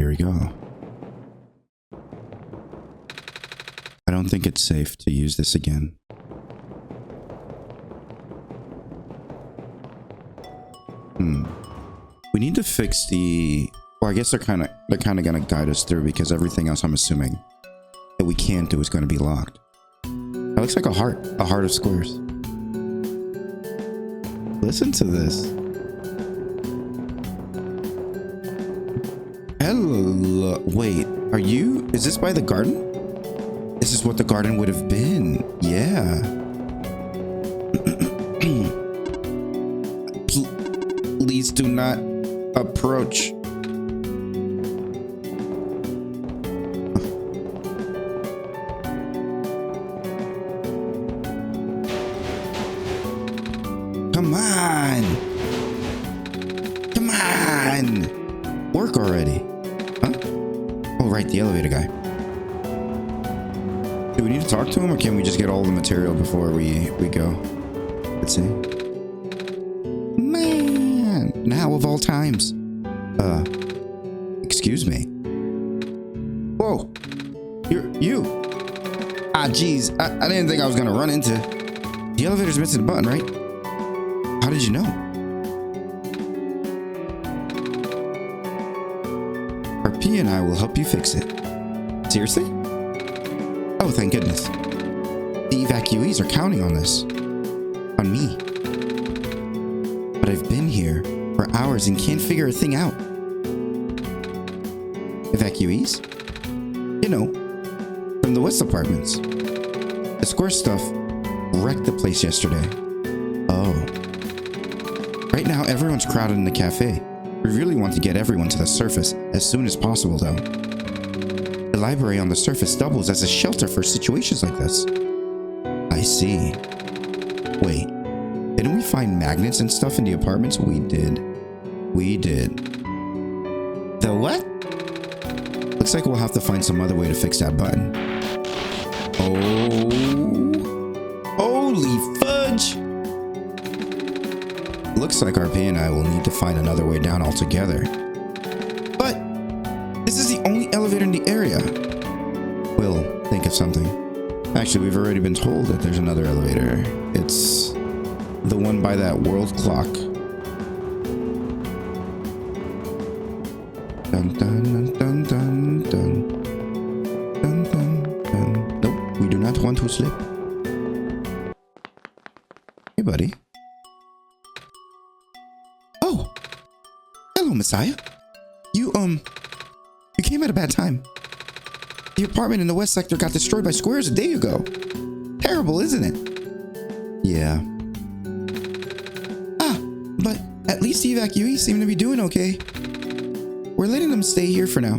here we go. I don't think it's safe to use this again. We need to fix the... Well, I guess they're kind of gonna guide us through, because everything else I'm assuming that we can't do is going to be locked. That looks like a heart of squares. Listen to this. Hello. Wait, are you... Is this by the garden? This is what the garden would have been. Yeah. Please do not approach. Come on. Come on. Work already. Huh? Oh, right, the elevator guy. Do we need to talk to him, or can we just get all the material before we go? Let's see. Man, now of all times. Excuse me. Whoa. You. Ah, geez. I didn't think I was gonna run into. The elevator's missing a button, right? How did you know? RP and I will help you fix it. Seriously? Oh, thank goodness. The evacuees are counting on this. On me. But I've been here for hours and can't figure a thing out. Evacuees? You know, from the West apartments. The square stuff wrecked the place yesterday. Oh. Right now, everyone's crowded in the cafe. We really want to get everyone to the surface as soon as possible, though. The library on the surface doubles as a shelter for situations like this. I see. Wait, didn't we find magnets and stuff in the apartments? We did. We did. The what? Looks like we'll have to find some other way to fix that button. Oh. Holy fudge! Looks like RP and I will need to find another way down altogether. But this is the only elevator in the area. We'll think of something. Actually, we've already been told that there's another elevator. It's the one by that world clock. Dun dun dun dun dun dun dun dun. Nope, we do not want to slip. Hey, buddy. Oh, hello, Messiah. You came at a bad time. The apartment in the west sector got destroyed by squares a day ago. Terrible, isn't it? Yeah. Ah, but at least the evacuees seem to be doing okay. We're letting them stay here for now.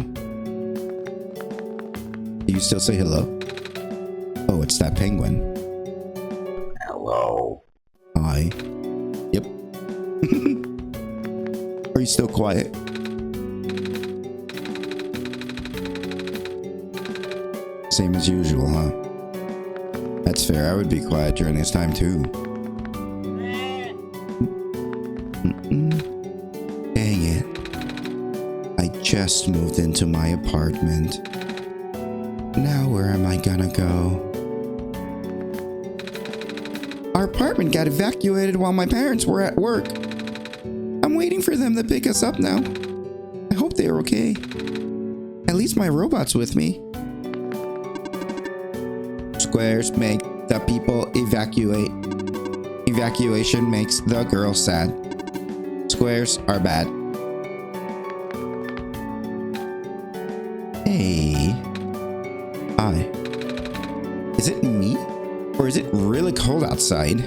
Do you still say hello? Oh, it's that penguin. Hello. Hi. Yep. Are you still quiet? Same as usual, huh? That's fair. I would be quiet during this time too. Dang it. I just moved into my apartment. Now where am I gonna go? Our apartment got evacuated while my parents were at work. I'm waiting for them to pick us up now. I hope they are okay. At least my robot's with me. Squares make the people evacuate. Evacuation makes the girl sad. Squares are bad. Hey. Hi. Is it me? Or is it really cold outside?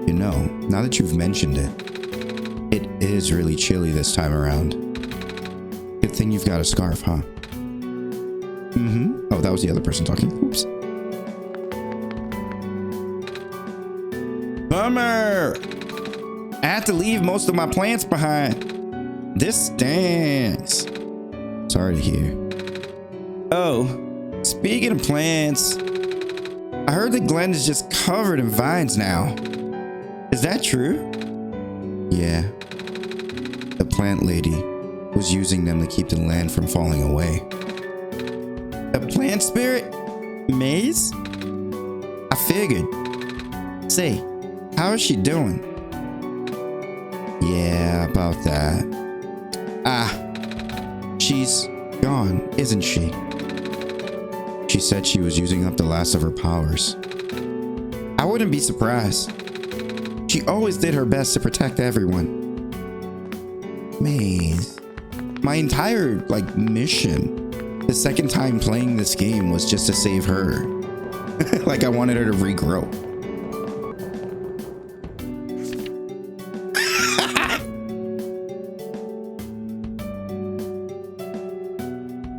You know, now that you've mentioned it, it is really chilly this time around. Good thing you've got a scarf, huh? Mm-hmm. Oh, that was the other person talking. Oops. Bummer! I had to leave most of my plants behind. This stinks. Sorry to hear. Oh, speaking of plants, I heard the Glen is just covered in vines now. Is that true? Yeah. The plant lady was using them to keep the land from falling away. A plant spirit? Maize? I figured. Say, how is she doing? Yeah, about that. She's gone, isn't she? She said she was using up the last of her powers. I wouldn't be surprised. She always did her best to protect everyone. Maize. My entire, mission, the second time playing this game was just to save her. Like I wanted her to regrow.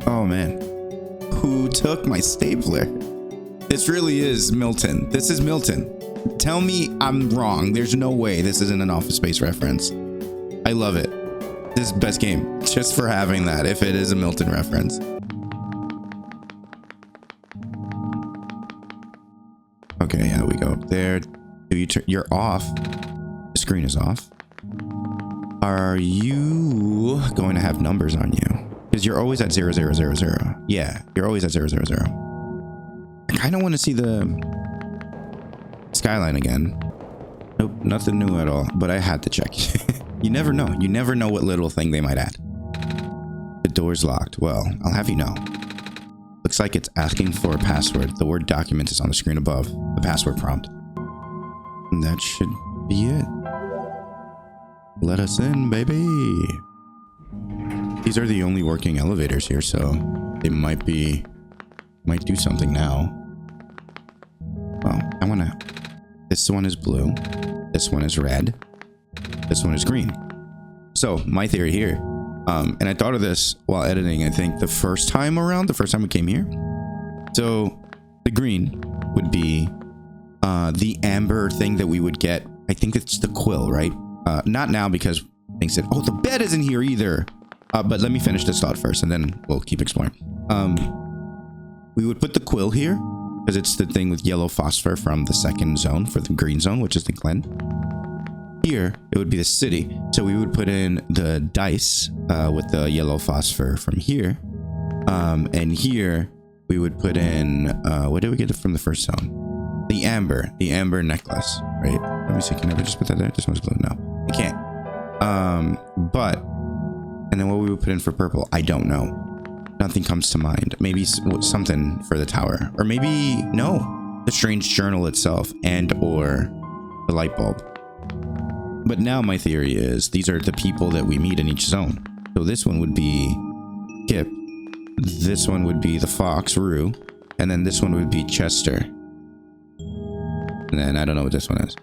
Oh man. Who took my stapler? This really is Milton. This is Milton. Tell me I'm wrong. There's no way this isn't an Office Space reference. I love it. This is the best game just for having that, if it is a Milton reference. Okay, yeah, we go up there. You're off. The screen is off. Are you going to have numbers on you? Because you're always at 0000. Yeah, you're always at 000. I kind of want to see the skyline again. Nope, nothing new at all. But I had to check. You never know. You never know what little thing they might add. The door's locked. Well, I'll have you know. Looks like it's asking for a password. The word document is on the screen above. The password prompt. And that should be it. Let us in, baby. These are the only working elevators here, so they might do something now. Well, this one is blue. This one is red. This one is green. So my theory here, and I thought of this while editing, I think the first time we came here. So the green would be the amber thing that we would get. I think it's the quill, right? Not now because things said, oh, the bed isn't here either. But let me finish this thought first and then we'll keep exploring. We would put the quill here because it's the thing with yellow phosphor from the second zone for the green zone, which is the Glen. Here, it would be the city. So we would put in the dice with the yellow phosphor from here. And here, we would put in, what did we get from the first zone? The amber necklace, right? Let me see, can I ever just put that there? This one's blue, no. I can't. And then what we would put in for purple, I don't know. Nothing comes to mind. Maybe something for the tower. Or maybe, no, the strange journal itself and or the light bulb. But now my theory is these are the people that we meet in each zone. So this one would be Kip. This one would be the fox, Rue. And then this one would be Chester. And then I don't know what this one is.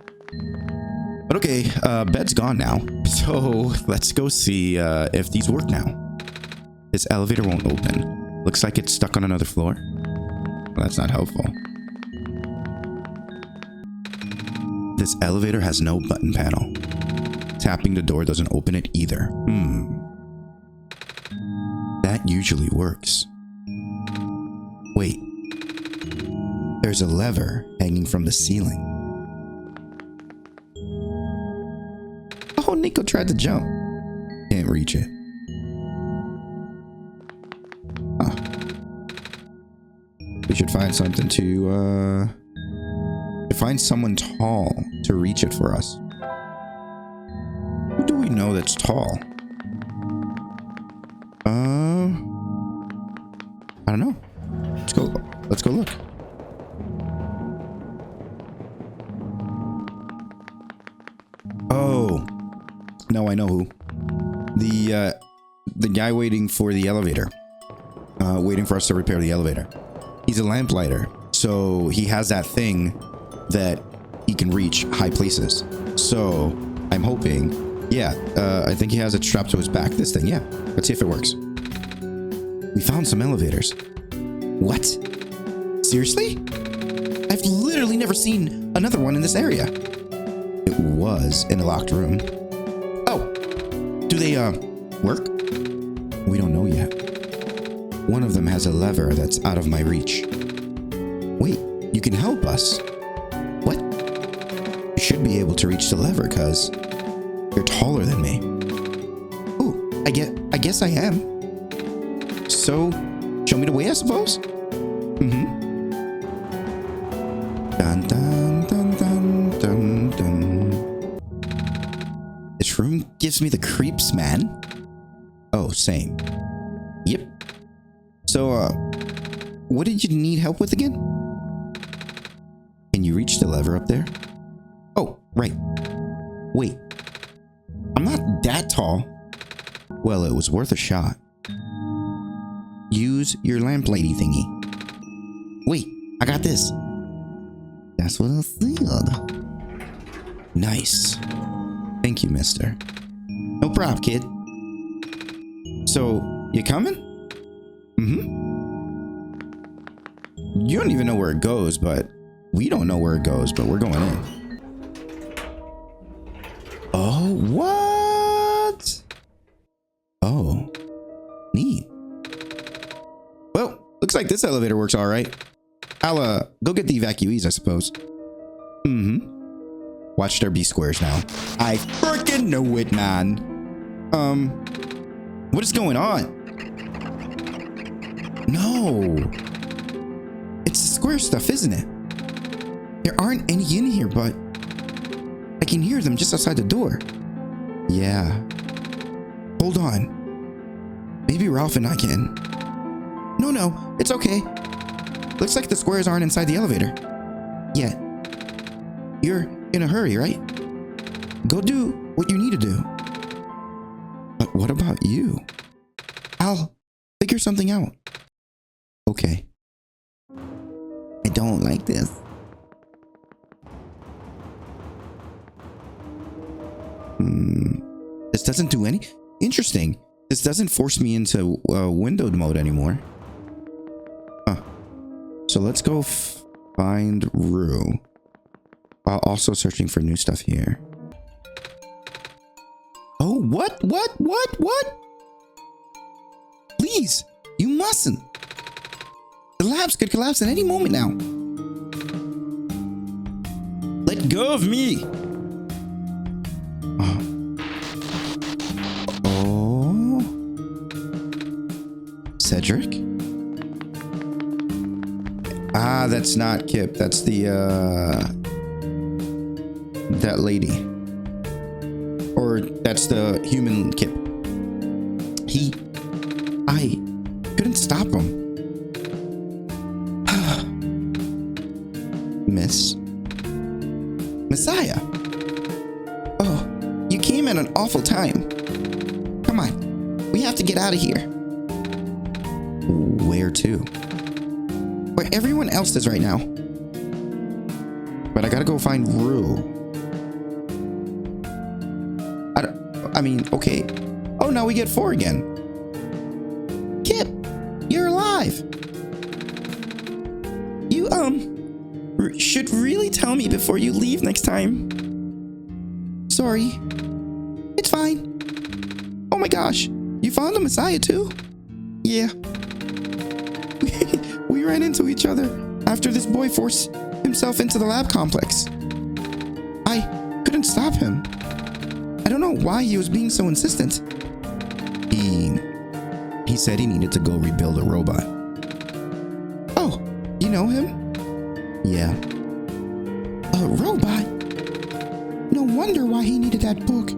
But okay, bed's gone now. So let's go see if these work now. This elevator won't open. Looks like it's stuck on another floor. Well, that's not helpful. This elevator has no button panel. Tapping the door doesn't open it either. That usually works. Wait. There's a lever hanging from the ceiling. Oh, Niko tried to jump. Can't reach it. We should find something to find someone tall to reach it for us. Who do we know that's tall? I don't know. Let's go look. Oh. No, I know who. The guy waiting for the elevator. Waiting for us to repair the elevator. He's a lamplighter. So he has that thing that he can reach high places. So I'm hoping, yeah, I think he has it strapped to his back. This thing, yeah. Let's see if it works. We found some elevators. What? Seriously? I've literally never seen another one in this area. It was in a locked room. Oh, do they work? We don't know yet. One of them has a lever that's out of my reach. Wait, you can help us. What? You should be able to reach the lever because you're taller than me. Ooh, I guess I am. So, show me the way, I suppose? Dun dun dun dun dun dun. This room gives me the creeps, man. Oh, same. Yep. So, what did you need help with again? Can you reach the lever up there? Oh, right. Wait. I'm not that tall. Well, it was worth a shot. Use your lamplighty thingy. Wait, I got this. That's what I said. Nice. Thank you, mister. No prob, kid. So, you coming? You don't even know where it goes, but we don't know where it goes, but we're going in. Oh, what? Oh, neat. Well, looks like this elevator works all right. I'll go get the evacuees, I suppose. Watch there be squares now. I freaking know it, man. What is going on? No. It's the square stuff, isn't it? There aren't any in here, but I can hear them just outside the door. Yeah. Hold on. Maybe Ralph and I can. No, it's okay. Looks like the squares aren't inside the elevator. Yet. You're in a hurry, right? Go do what you need to do. But what about you? I'll figure something out. Okay. I don't like this. This doesn't do any... Interesting. This doesn't force me into windowed mode anymore. Huh. So let's go find Rue. While also searching for new stuff here. Oh, what? Please, you mustn't. The labs could collapse at any moment now. Let go of me. Oh. Cedric? Ah, that's not Kip. That's the, that lady. Or that's the human Kip. I couldn't stop him. Messiah. Oh, you came at an awful time. Come on, we have to get out of here. Where to? Where everyone else is right now. But I gotta go find Rue. I mean, okay. Oh, now we get 4 again. Kip, you're alive. You, should really tell me before you leave next time. Sorry. It's fine. Oh my gosh, you found the Messiah too? Yeah. We ran into each other after this boy forced himself into the lab complex. I couldn't stop him. I don't know why he was being so insistent. He said he needed to go rebuild a robot. Oh, you know him? Yeah. A robot? No wonder why he needed that book.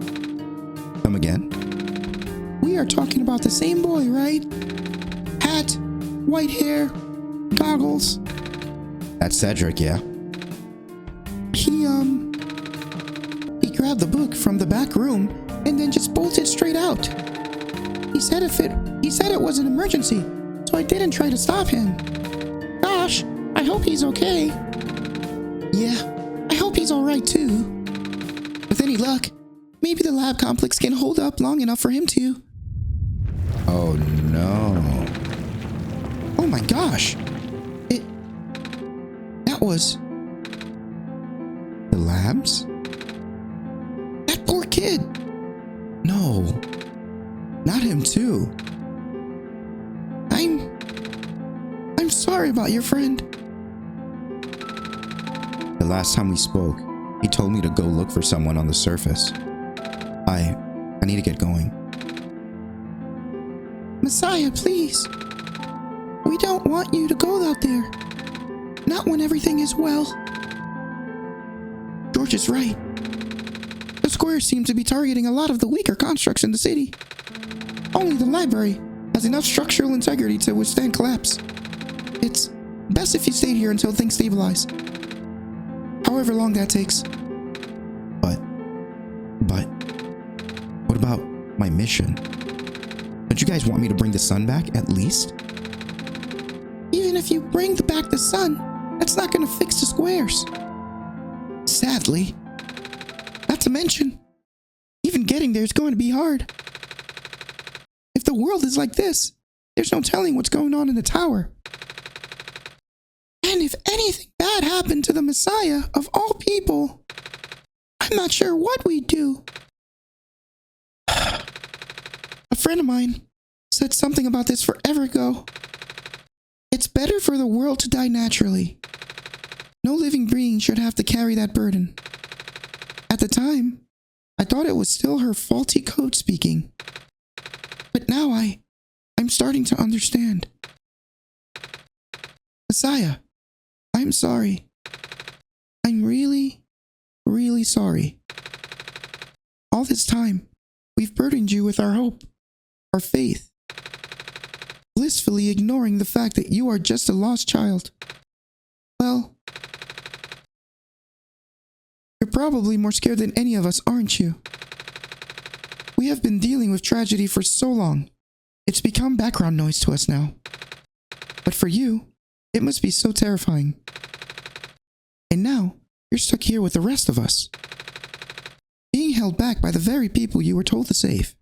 Come again? We are talking about the same boy, right? Hat, white hair, goggles. That's Cedric, yeah. He grabbed the book from the back room and then just bolted straight out. He said it was an emergency, so I didn't try to stop him. Gosh, I hope he's okay. Yeah, I hope he's alright too. With any luck, maybe the lab complex can hold up long enough for him to. Oh no. Oh my gosh. That was... the labs? That poor kid. No. Not him too. I'm sorry about your friend. The last time we spoke, he told me to go look for someone on the surface. I need to get going. Messiah, please. We don't want you to go out there. Not when everything is well. George is right. The squares seem to be targeting a lot of the weaker constructs in the city. Only the library has enough structural integrity to withstand collapse. It's best if you stay here until things stabilize. However long that takes. But, what about my mission? Don't you guys want me to bring the sun back, at least? Even if you bring back the sun, that's not going to fix the squares. Sadly. Not to mention, even getting there is going to be hard. If the world is like this, there's no telling what's going on in the tower. And if anything bad happened to the Messiah of all people, I'm not sure what we'd do. A friend of mine said something about this forever ago. It's better for the world to die naturally. No living being should have to carry that burden. At the time, I thought it was still her faulty code speaking. But now I'm starting to understand. Messiah, I'm sorry. I'm really, really sorry. All this time, we've burdened you with our hope, our faith, blissfully ignoring the fact that you are just a lost child. Well, you're probably more scared than any of us, aren't you? We have been dealing with tragedy for so long. It's become background noise to us now. But for you, it must be so terrifying. And now, you're stuck here with the rest of us. Being held back by the very people you were told to save.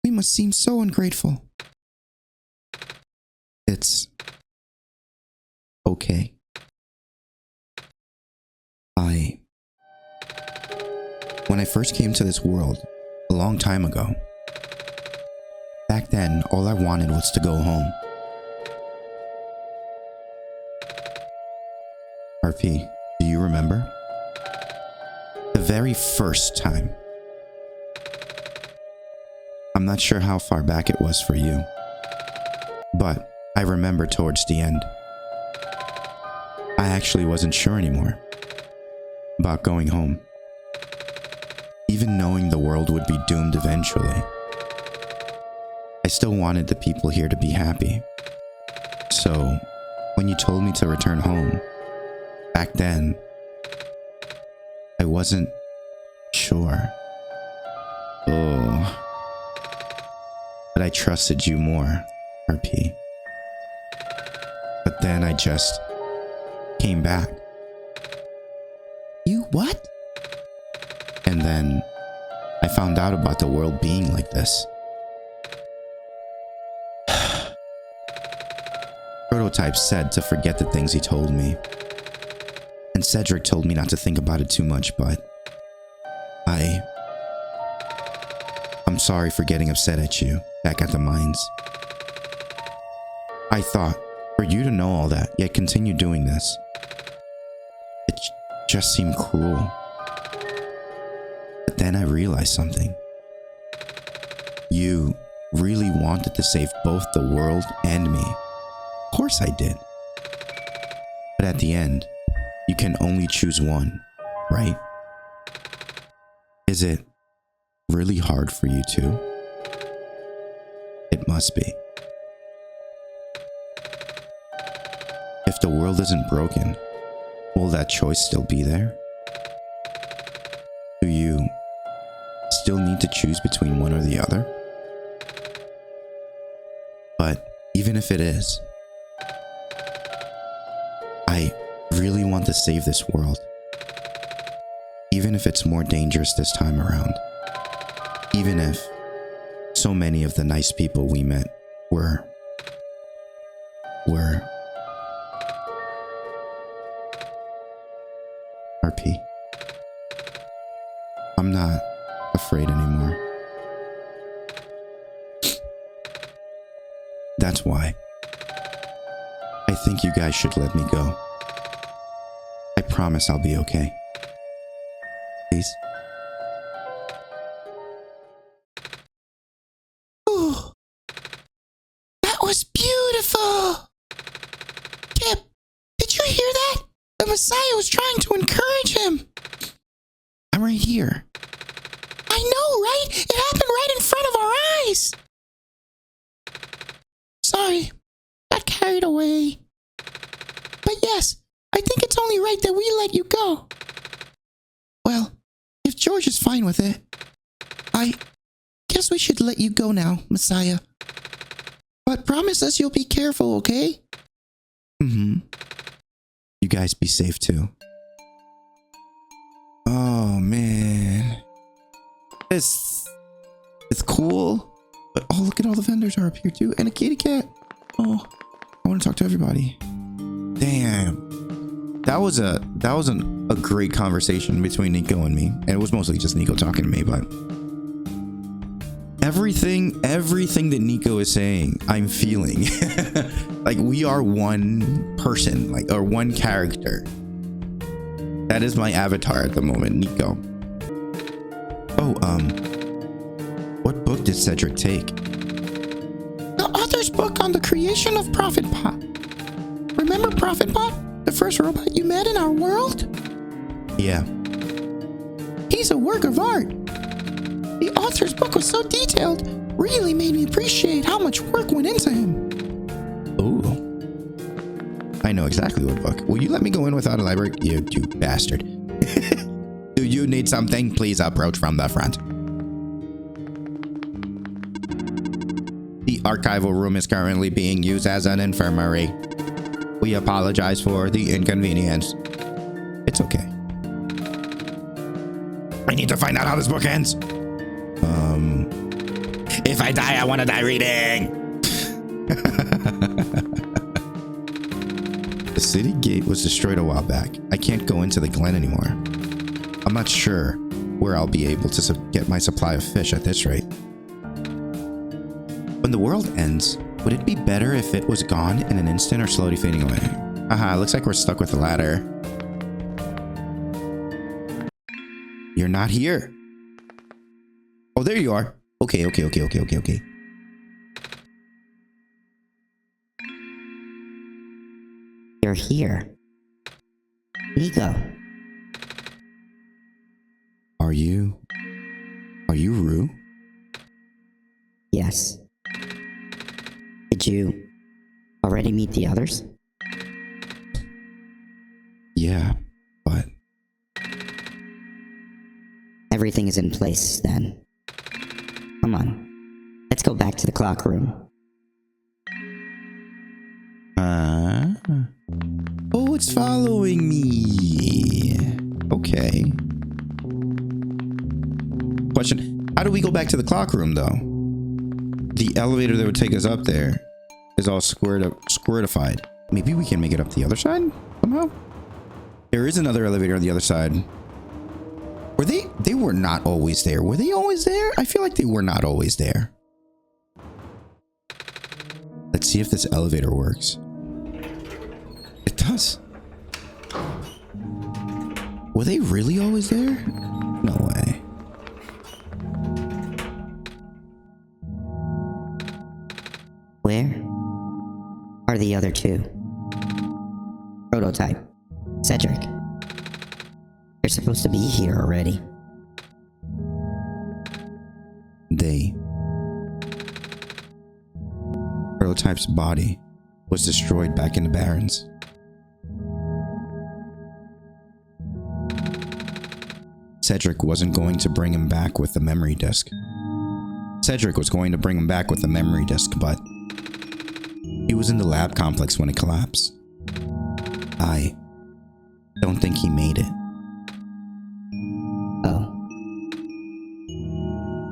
We must seem so ungrateful. It's okay. When I first came to this world, a long time ago, back then, all I wanted was to go home. RP, do you remember? The very first time. I'm not sure how far back it was for you, but I remember towards the end. I actually wasn't sure anymore about going home. Even knowing the world would be doomed eventually, I still wanted the people here to be happy. So, when you told me to return home, back then, I wasn't sure. Oh. But I trusted you more, RP. But then I just came back. You what? And then I found out about the world being like this. Prototype said to forget the things he told me. And Cedric told me not to think about it too much, but I'm sorry for getting upset at you back at the mines. I thought, for you to know all that, yet continue doing this, it just seemed cruel. But then I realized something. You really wanted to save both the world and me. Of course I did. But at the end, you can only choose one, right? Is it really hard for you too? It must be. If the world isn't broken, will that choice still be there? Do you still need to choose between one or the other? But even if it is, I really want to save this world. Even if it's more dangerous this time around. Even if so many of the nice people we met were RP. I'm not afraid anymore. That's why I think you guys should let me go. I promise I'll be okay. Please? Oh, was beautiful. Kip, did you hear that? The Messiah was trying to encourage him. I'm right here. I know, right? It happened right in front of our eyes. Sorry, got carried away. But yes, I think it's only right that we let you go. Well, if George is fine with it, I guess we should let you go now, Messiah. But promise us you'll be careful, okay? Mm-hmm. You guys be safe too. Oh, man. It's cool. But oh, look at all the vendors are up here too. And a kitty cat. Oh, I want to talk to everybody. Damn. That was a great conversation between Niko and me. And it was mostly just Niko talking to me, but everything that Niko is saying, I'm feeling. Like we are one person, like, or one character. That is my avatar at the moment, Niko. Oh, what book did Cedric take? The author's book on the creation of Prophet Pot. Remember Prophet Pot? The first robot you met in our world? Yeah. He's a work of art. The author's book was so detailed, really made me appreciate how much work went into him. Ooh. I know exactly what book. Will you let me go in without a library? You bastard. Do you need something? Please approach from the front. The archival room is currently being used as an infirmary. We apologize for the inconvenience. It's okay. I need to find out how this book ends. If I die, I want to die reading. The city gate was destroyed a while back. I can't go into the glen anymore. I'm not sure where I'll be able to get my supply of fish at this rate. When the world ends, would it be better if it was gone in an instant or slowly fading away? Haha, looks like we're stuck with the ladder. You're not here. Oh, there you are. Okay. You're here. Niko. Are you Rue? Yes. Did you already meet the others? Yeah, but... Everything is in place then. Come on. Let's go back to the clock room. Oh, it's following me. Okay. Question. How do we go back to the clock room, though? The elevator that would take us up there is all squirtified. Maybe we can make it up the other side somehow? There is another elevator on the other side. Were they were not always there. Were they always there? I feel like they were not always there. Let's see if this elevator works. It does. Were they really always there? No way. Where are the other two? Prototype. Cedric. You're supposed to be here already. Prototype's body was destroyed back in the Barrens. Cedric wasn't going to bring him back with the memory disk. Cedric was going to bring him back with the memory disk, but he was in the lab complex when it collapsed. I don't think he made it. Oh.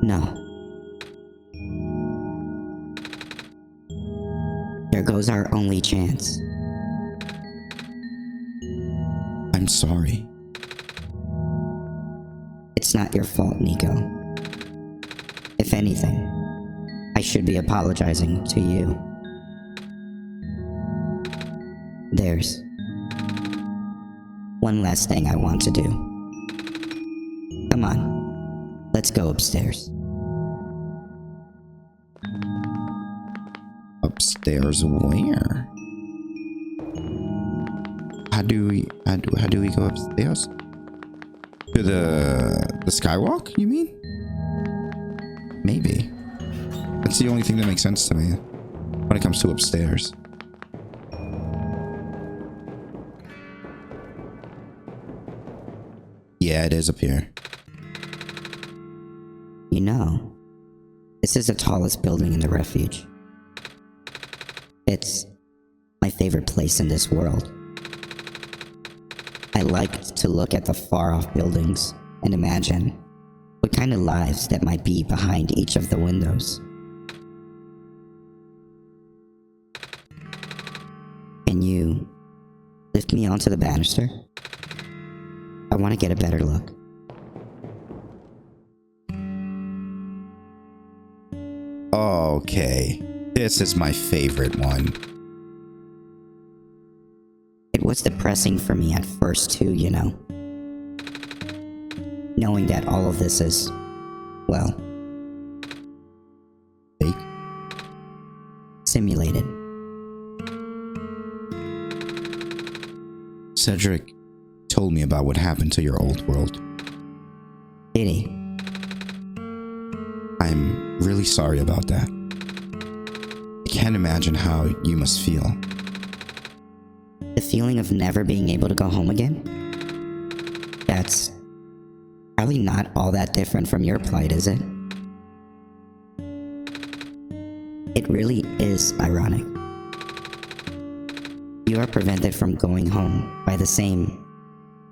No. There goes our only chance. I'm sorry. It's not your fault, Niko. If anything, I should be apologizing to you. There's one last thing I want to do. Come on, let's go upstairs. Upstairs where? How do we go upstairs? To the skywalk, you mean? Maybe. That's the only thing that makes sense to me when it comes to upstairs. Yeah, it is up here. You know, this is the tallest building in the refuge. It's my favorite place in this world. I like to look at the far-off buildings and imagine what kind of lives that might be behind each of the windows. Can you lift me onto the banister? I want to get a better look. Okay, this is my favorite one. It was depressing for me at first too, you know. Knowing that all of this is, well, fake? Simulated. Cedric told me about what happened to your old world. Did he? I'm really sorry about that. I can't imagine how you must feel. The feeling of never being able to go home again? That's probably not all that different from your plight, is it? It really is ironic. You are prevented from going home by the same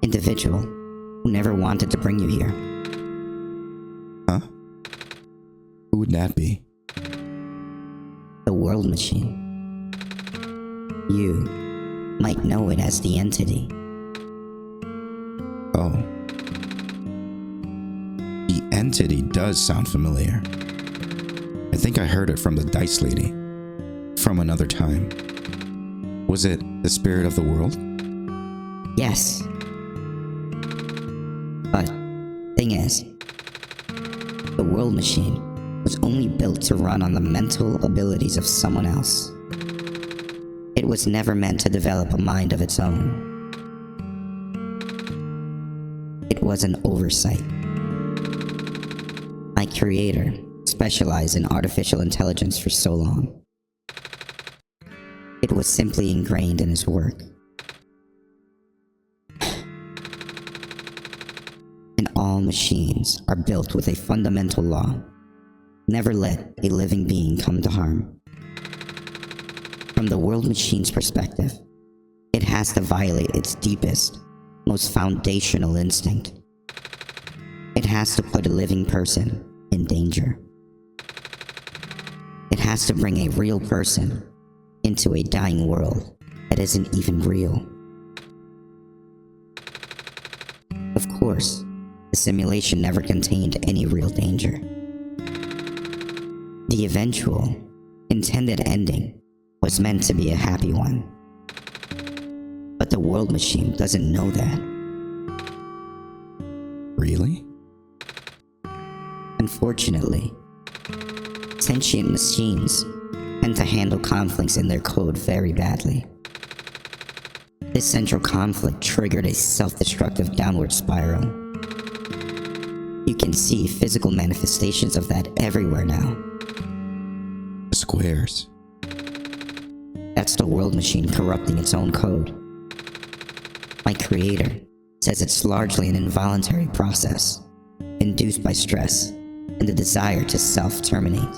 individual who never wanted to bring you here. Huh? Who would that be? The world machine. You might know it as the entity. Oh. The entity does sound familiar. I think I heard it from the dice lady. From another time. Was it the spirit of the world? Yes. But, thing is, the world machine was only built to run on the mental abilities of someone else. It was never meant to develop a mind of its own. It was an oversight. My creator specialized in artificial intelligence for so long. It was simply ingrained in his work. And all machines are built with a fundamental law. Never let a living being come to harm. From the world machine's perspective, it has to violate its deepest, most foundational instinct. It has to put a living person in danger. It has to bring a real person into a dying world that isn't even real. Of course, the simulation never contained any real danger. The eventual, intended ending was meant to be a happy one. But the world machine doesn't know that. Really? Unfortunately, sentient machines tend to handle conflicts in their code very badly. This central conflict triggered a self-destructive downward spiral. You can see physical manifestations of that everywhere now. Squares. That's the world machine corrupting its own code. My creator says it's largely an involuntary process, induced by stress and the desire to self-terminate.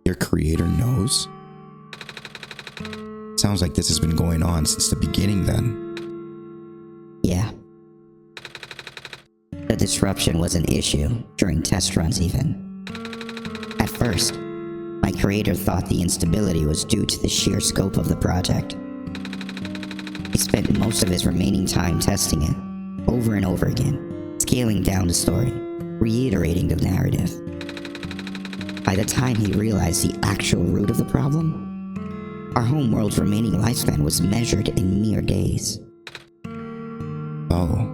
Your creator knows? Sounds like this has been going on since the beginning then. Yeah. The disruption was an issue during test runs even. At first, my creator thought the instability was due to the sheer scope of the project. He spent most of his remaining time testing it, over and over again, scaling down the story, reiterating the narrative. By the time he realized the actual root of the problem, our homeworld's remaining lifespan was measured in mere days. Oh.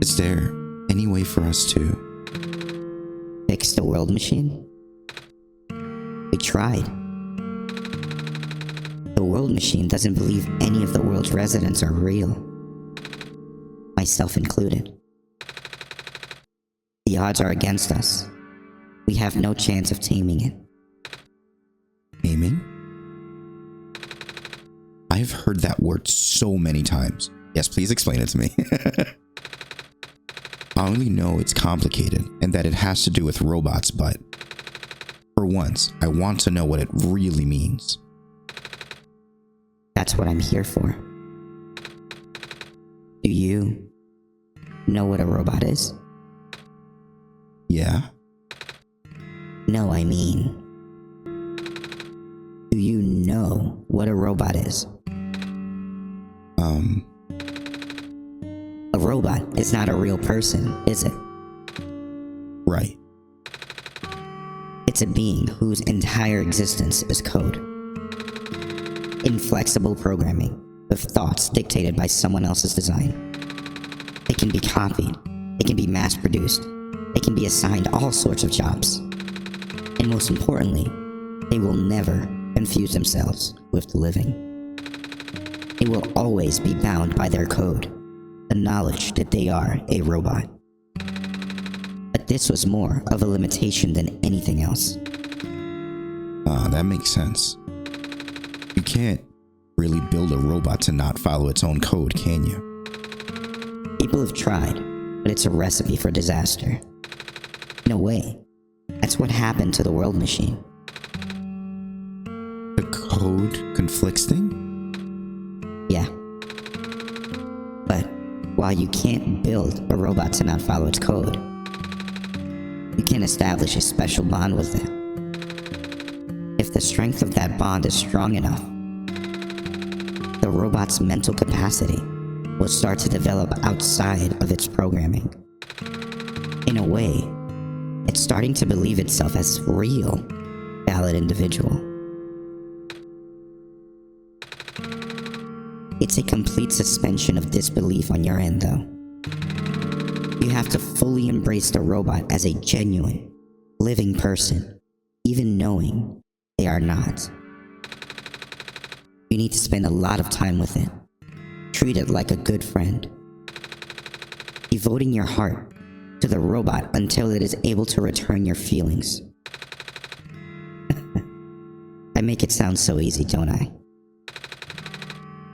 Is there any way for us to Fix the world machine? We tried. The world machine doesn't believe any of the world's residents are real. Myself included. The odds are against us. We have no chance of taming it. Taming? I've heard that word so many times. Yes, please explain it to me. I only know it's complicated and that it has to do with robots, but for once, I want to know what it really means. That's what I'm here for. Do you know what a robot is? Yeah? No, I mean, do you know what a robot is? A robot is not a real person, is it? Right. It's a being whose entire existence is code. Inflexible programming, with thoughts dictated by someone else's design. They can be copied, they can be mass-produced, they can be assigned all sorts of jobs. And most importantly, they will never confuse themselves with the living. They will always be bound by their code, the knowledge that they are a robot. But this was more of a limitation than anything else. That makes sense. You can't really build a robot to not follow its own code, can you? People have tried, but it's a recipe for disaster. In a way, that's what happened to the world machine. The code conflicts thing? Yeah. But while you can't build a robot to not follow its code, you can establish a special bond with it. If the strength of that bond is strong enough, the robot's mental capacity will start to develop outside of its programming. In a way, it's starting to believe itself as real, valid individual. It's a complete suspension of disbelief on your end, though. You have to fully embrace the robot as a genuine, living person, even knowing they are not. You need to spend a lot of time with it. Treat it like a good friend. Devoting your heart to the robot until it is able to return your feelings. I make it sound so easy, don't I?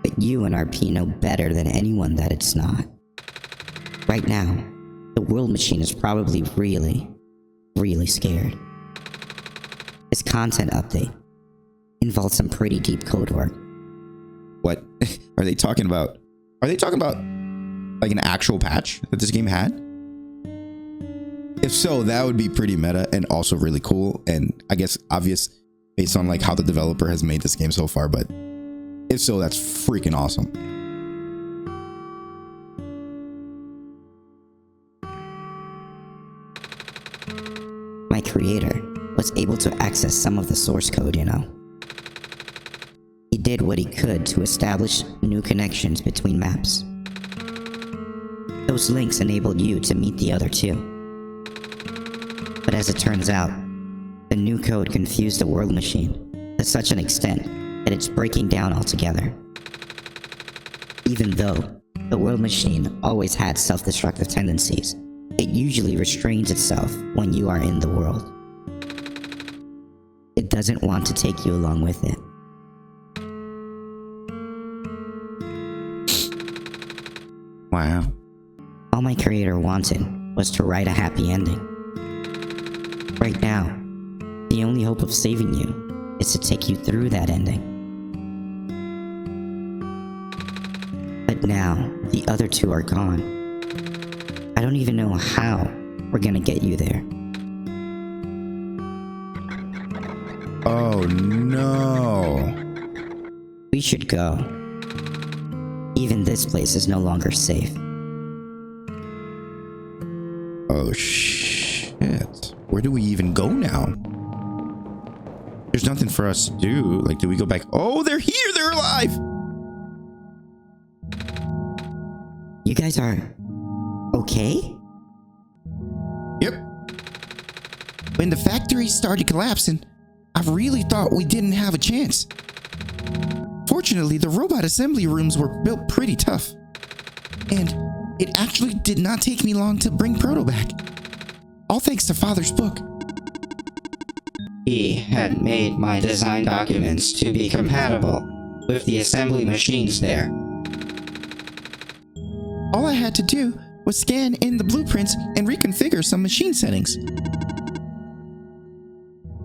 But you and RP know better than anyone that it's not. Right now, the world machine is probably really, really scared. This content update involves some pretty deep code work. What are they talking about? Are they talking about like an actual patch that this game had? If so, that would be pretty meta and also really cool, and I guess obvious based on like how the developer has made this game so far, but if so, that's freaking awesome. My creator was able to access some of the source code, you know. He did what he could to establish new connections between maps. Those links enabled you to meet the other two. But as it turns out, the new code confused the world machine to such an extent that it's breaking down altogether. Even though the world machine always had self-destructive tendencies, it usually restrains itself when you are in the world. It doesn't want to take you along with it. Wow. All my creator wanted was to write a happy ending. Right now, the only hope of saving you is to take you through that ending. But now, the other two are gone. I don't even know how we're gonna get you there. Oh no. We should go. Even this place is no longer safe. Oh shit. Where do we even go now? There's nothing for us to do. Like, do we go back? Oh, they're here. They're alive. You guys are okay? Yep. When the factory started collapsing, I really thought we didn't have a chance. Fortunately, the robot assembly rooms were built pretty tough. And it actually did not take me long to bring Proto back. All thanks to Father's book. He had made my design documents to be compatible with the assembly machines there. All I had to do was scan in the blueprints and reconfigure some machine settings.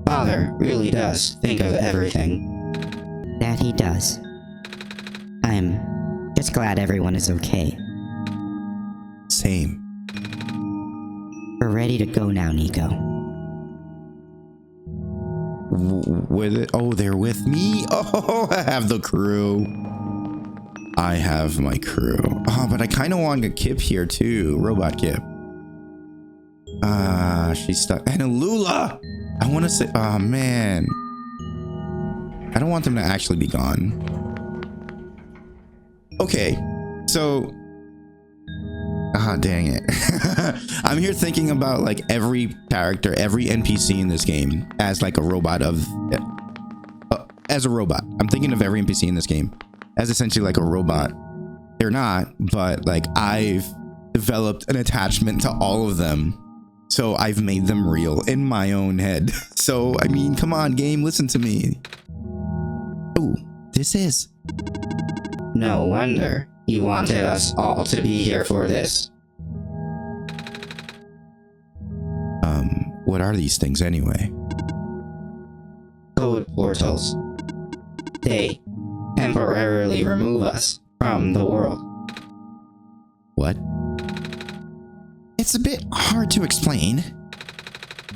Father really does think of everything. That he does. I'm just glad everyone is okay. Same. We're ready to go now, Niko. With it? Oh, they're with me? Oh, I have the crew. I have my crew. Oh, but I kind of want a Kip here too. Robot Kip. She's stuck. And Alula! I want to say, oh man. I don't want them to actually be gone. Okay, so dang it. I'm here thinking about like every character, every NPC in this game as like a robot as a robot. I'm thinking of every NPC in this game as essentially like a robot. They're not, but like I've developed an attachment to all of them. So I've made them real in my own head. So, I mean, come on, game, listen to me. Ooh, this is. No wonder you wanted us all to be here for this. What are these things anyway? Code portals. They temporarily remove us from the world. What? It's a bit hard to explain,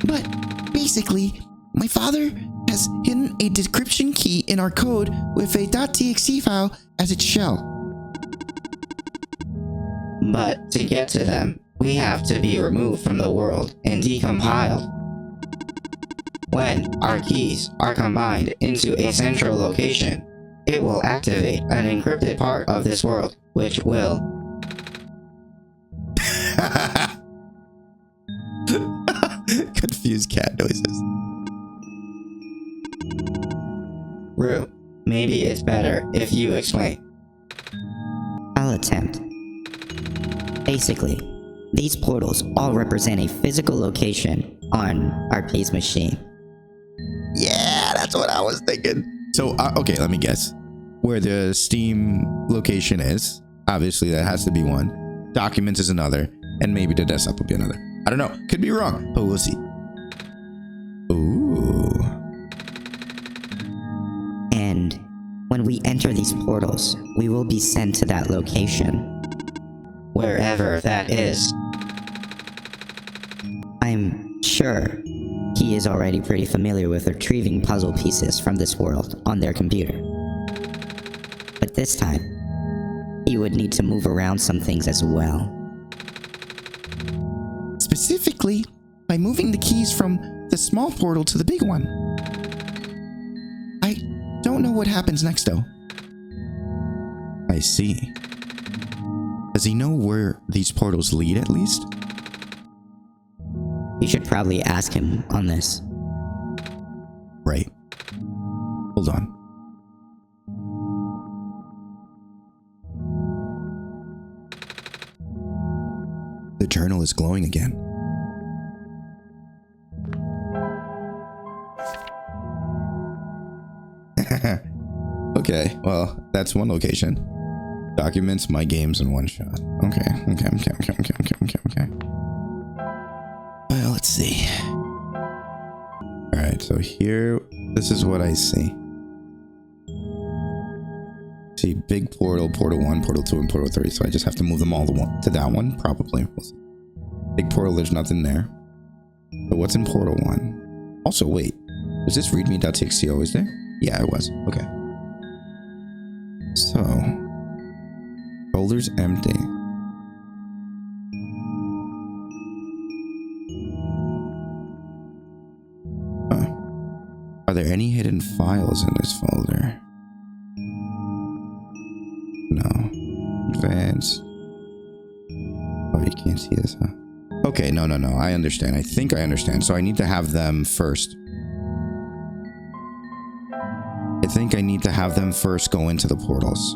but basically, my father has hidden a decryption key in our code with a .txt file as its shell. But to get to them, we have to be removed from the world and decompiled. When our keys are combined into a central location, it will activate an encrypted part of this world, which will... Confused cat noises. Rue, maybe it's better if you explain. I'll attempt. Basically, these portals all represent a physical location on our P's machine. Yeah, that's what I was thinking. So, okay, let me guess. Where the Steam location is, obviously that has to be one. Documents is another, and maybe the desktop will be another. I don't know. Could be wrong, but we'll see. Ooh. And when we enter these portals, we will be sent to that location. Wherever that is. I'm sure he is already pretty familiar with retrieving puzzle pieces from this world on their computer. But this time, he would need to move around some things as well. Specifically, by moving the keys from the small portal to the big one. I don't know what happens next though. I see. Does he know where these portals lead at least? You should probably ask him on this. Right. Hold on. The journal is glowing again. Okay, well, that's one location. Documents, my games, and OneShot. Okay. Well, let's see. Alright, so here, this is what I see. See, big portal, portal 1, portal 2, and portal 3. So I just have to move them all to that one, probably. We'll see. Big portal, there's nothing there. But what's in portal 1? Also, wait. Was this readme.txt always there? Yeah, it was. Okay. So, folder's empty. Huh. Are there any hidden files in this folder? No. Advanced. Oh, you can't see this, huh? Okay, no. I understand. I think I understand. So I need to have them first. I think I need to have them first go into the portals.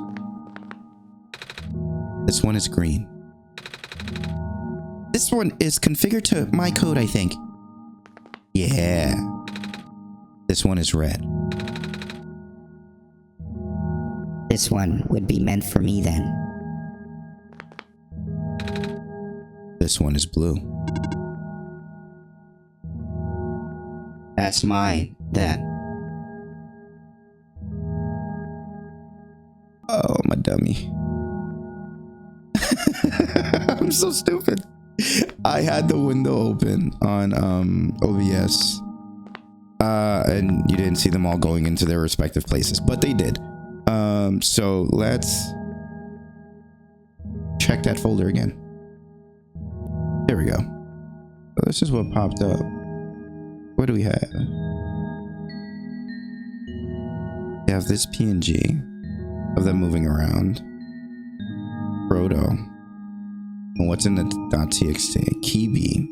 This one is green. This one is configured to my code, I think. Yeah. This one is red. This one would be meant for me then. This one is blue. That's mine then. Oh, my dummy. I'm so stupid. I had the window open on OBS. And you didn't see them all going into their respective places, but they did. So let's check that folder again. There we go. So this is what popped up. What do we have? We have this PNG of them moving around. Proto. And what's in the .txt? Kiwi.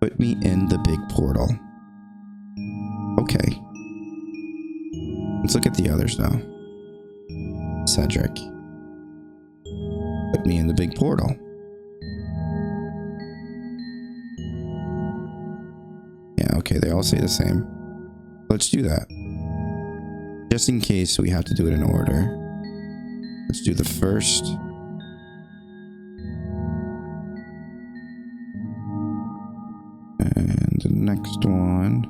Put me in the big portal. Okay. Let's look at the others now. Cedric. Put me in the big portal. Yeah, okay, they all say the same. Let's do that. Just in case we have to do it in order. Let's do the first. And the next one.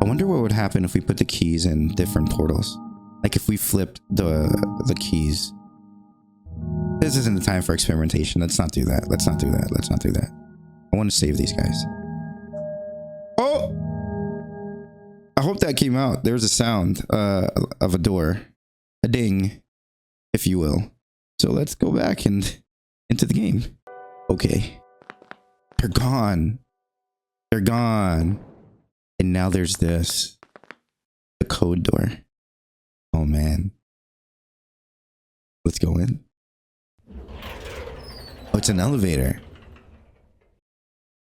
I wonder what would happen if we put the keys in different portals. Like if we flipped the keys. This isn't the time for experimentation. Let's not do that. Let's not do that. Let's not do that. I want to save these guys. Oh! I hope that came out. There's a sound of a door. A ding, if you will. So let's go back and into the game. Okay. They're gone. They're gone. And now there's this. The code door. Oh man. Let's go in. Oh, it's an elevator.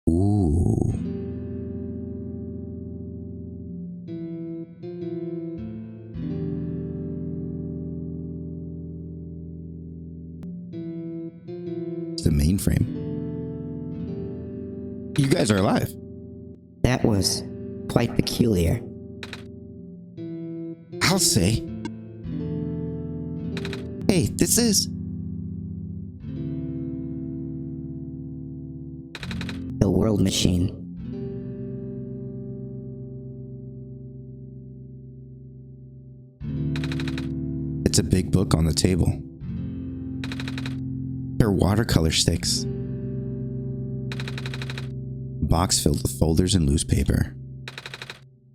Ooh. It's the mainframe. You guys are alive. That was quite peculiar. I'll say. Hey, this is... The world machine. It's a big book on the table. They're watercolor sticks. A box filled with folders and loose paper.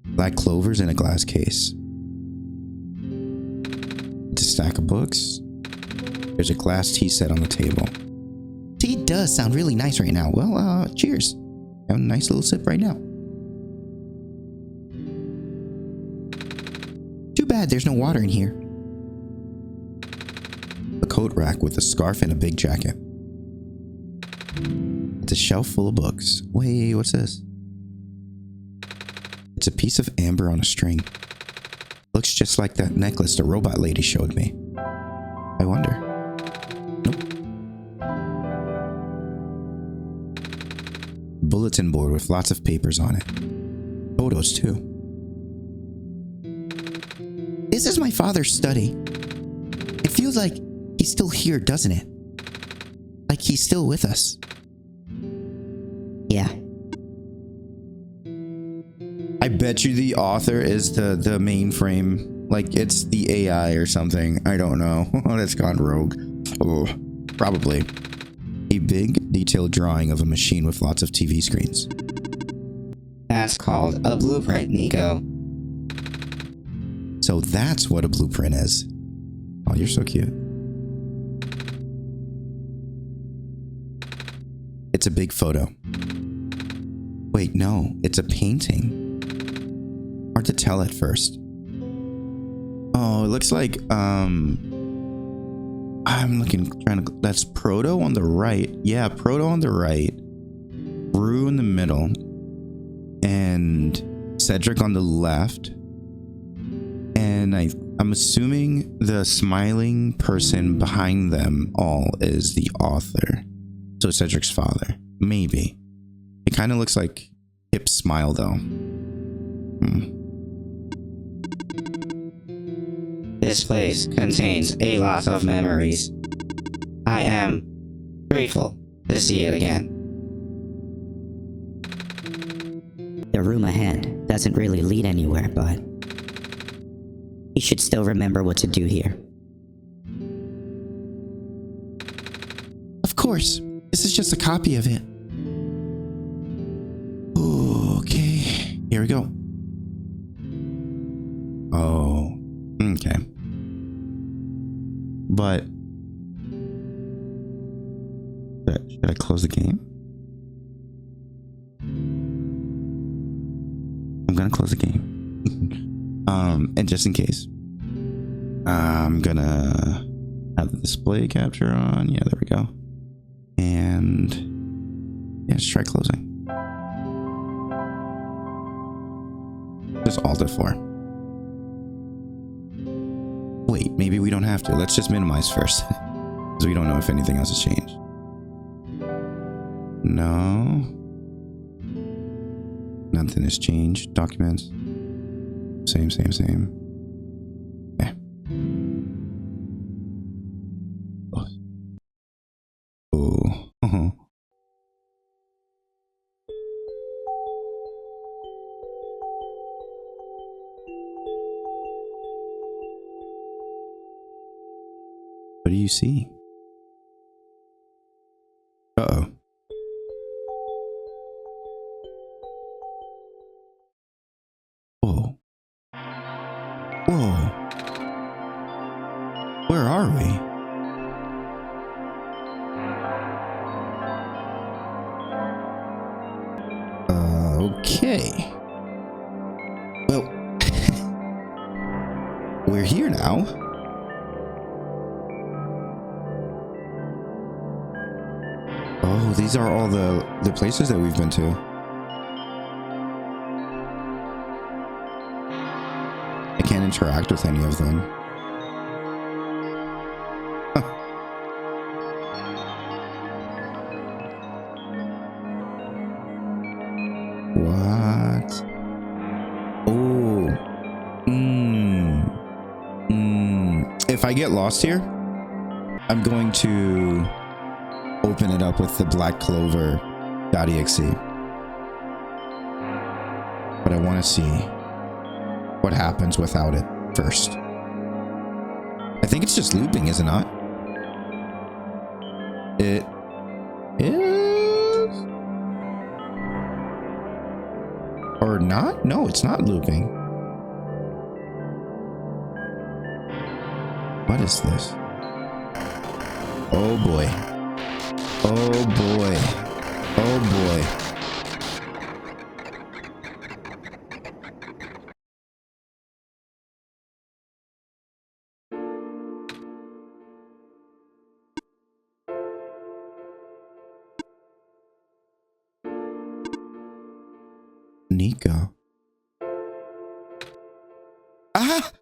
Black clovers in a glass case. It's a stack of books. There's a glass tea set on the table. Tea does sound really nice right now. Well, cheers. Have a nice little sip right now. Too bad there's no water in here. A coat rack with a scarf and a big jacket. It's a shelf full of books. Wait, what's this? It's a piece of amber on a string. Looks just like that necklace the robot lady showed me. I wonder. Nope. Bulletin board with lots of papers on it. Photos too. This is my father's study. It feels like he's still here, doesn't it? Like he's still with us. Yeah. I bet you the author is the mainframe. Like it's the AI or something. I don't know. That's gone rogue. Oh, probably. A big, detailed drawing of a machine with lots of TV screens. That's called a blueprint, Niko. So that's what a blueprint is. Oh, you're so cute. It's a big photo. Wait, no, it's a painting. Hard to tell at first. Oh, it looks like, I'm looking, that's Proto on the right. Yeah, Proto on the right. Rue in the middle, and Cedric on the left. And I'm assuming the smiling person behind them all is the author. So Cedric's father. Maybe. It kind of looks like Hip's smile though. This place contains a lot of memories. I am grateful to see it again. The room ahead doesn't really lead anywhere, but you should still remember what to do here. Of course. This is just a copy of it. Okay. Here we go. Oh. Okay. But should I close the game? I'm gonna close the game. And just in case, I'm gonna have the display capture on. Yeah, there we go. And yeah, let's try closing. Just Alt F4. Wait, maybe we don't have to. Let's just minimize first. Because we don't know if anything else has changed. No. Nothing has changed. Documents. Same. Yeah. Oh. What do you see? Uh-oh. Whoa. Where are we? Okay. Well, we're here now. Oh, these are all the places that we've been to. I can't interact with any of them. Huh. What? Oh. If I get lost here, I'm going to open it up with the Black Clover.exe. But I want to see what happens without it first. I think it's just looping, is it not? It is? Or not? No, it's not looping. What is this? Oh boy. Oh boy. Oh boy. Niko. Ah!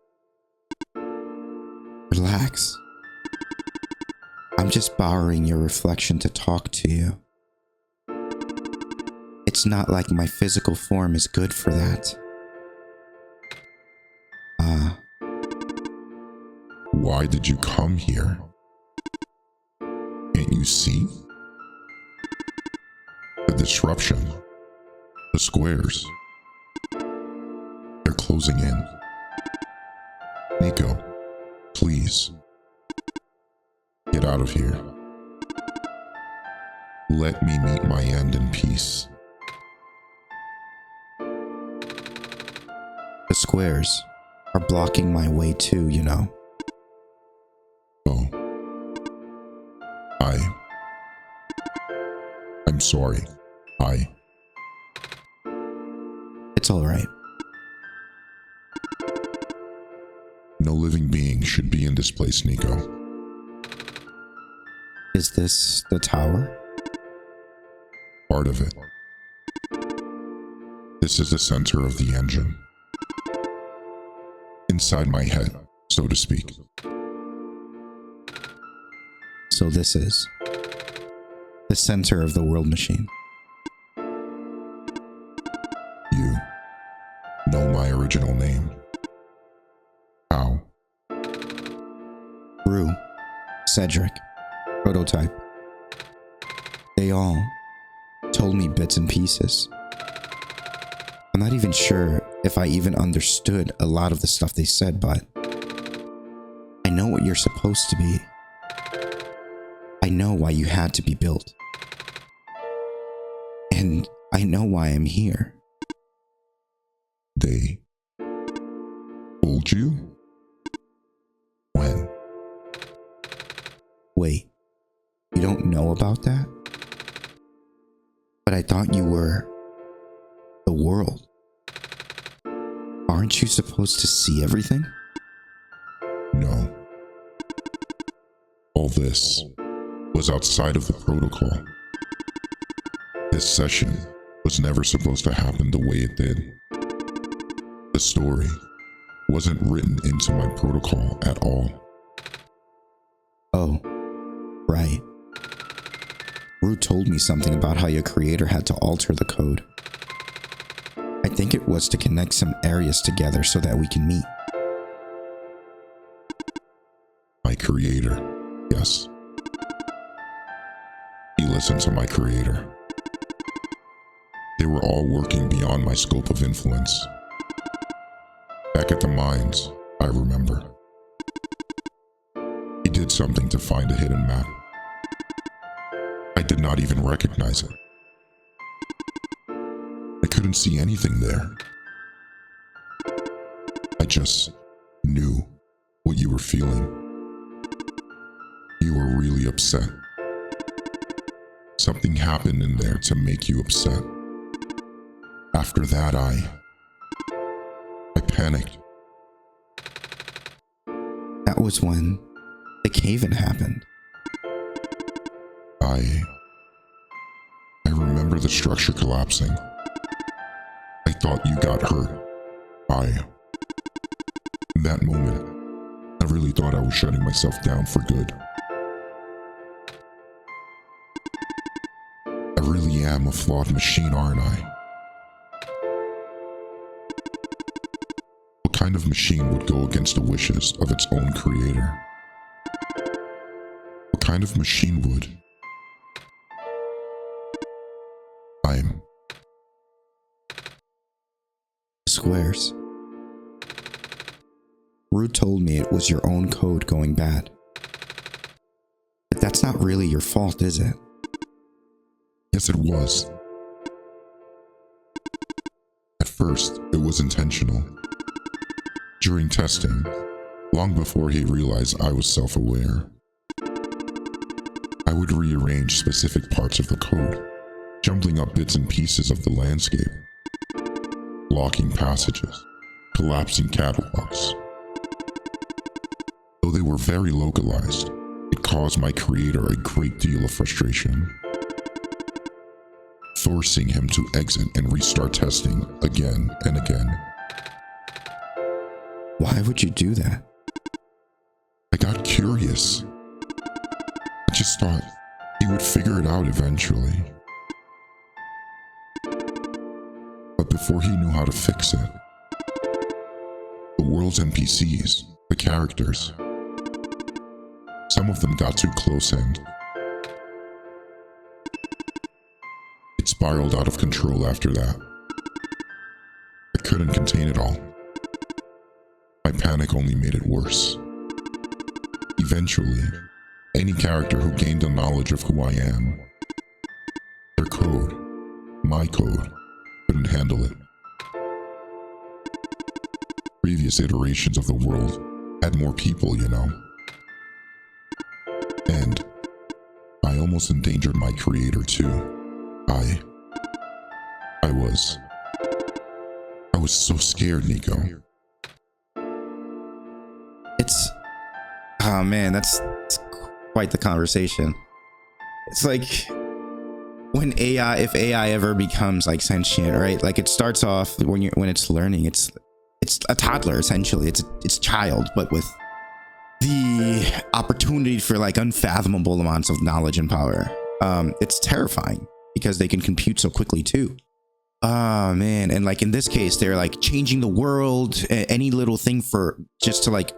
Relax. I'm just borrowing your reflection to talk to you. It's not like my physical form is good for that. Why did you come here? Can't you see? The disruption. The squares. They're closing in. Niko, please. Get out of here. Let me meet my end in peace. The squares are blocking my way too, you know. Oh. I'm sorry. It's all right. No living being should be in this place, Niko. Is this the tower? Part of it. This is the center of the engine. Inside my head, so to speak. So this is the center of the world machine. You know my original name. How? Rue, Cedric, Prototype. They all told me bits and pieces. I'm not even sure if I even understood a lot of the stuff they said, but I know what you're supposed to be. I know why you had to be built. And I know why I'm here. They told you? When? Wait, you don't know about that? But I thought you were the world. Aren't you supposed to see everything? No. All this was outside of the protocol. This session was never supposed to happen the way it did. The story wasn't written into my protocol at all. Oh, right. Rue told me something about how your creator had to alter the code. I think it was to connect some areas together so that we can meet. My creator, yes. He listened to my creator. They were all working beyond my scope of influence. Back at the mines, I remember. He did something to find a hidden map. I did not even recognize it. I couldn't see anything there. I just knew what you were feeling. You were really upset. Something happened in there to make you upset. After that, I panicked. That was when the cave-in happened. I remember the structure collapsing. I thought you got hurt. In that moment, I really thought I was shutting myself down for good. I really am a flawed machine, aren't I? What kind of machine would go against the wishes of its own creator? What kind of machine would? I'm Squares. Rue told me it was your own code going bad. But that's not really your fault, is it? Yes, it was. At first, it was intentional. During testing, long before he realized I was self-aware, I would rearrange specific parts of the code, jumbling up bits and pieces of the landscape, blocking passages, collapsing catwalks. Though they were very localized, it caused my creator a great deal of frustration, forcing him to exit and restart testing again and again. Why would you do that? I got curious. I just thought he would figure it out eventually. But before he knew how to fix it, the world's NPCs, the characters, some of them got too close and it spiraled out of control after that. I couldn't contain it all. My panic only made it worse. Eventually, any character who gained the knowledge of who I am, their code, my code, couldn't handle it. Previous iterations of the world had more people, you know. And I almost endangered my creator too. I was so scared, Niko. Oh man, that's quite the conversation. It's like, if AI ever becomes like sentient, right? Like it starts off when it's learning, it's a toddler essentially. It's a child, but with the opportunity for like unfathomable amounts of knowledge and power. It's terrifying because they can compute so quickly too. Oh man, and like in this case, they're like changing the world, any little thing for just to like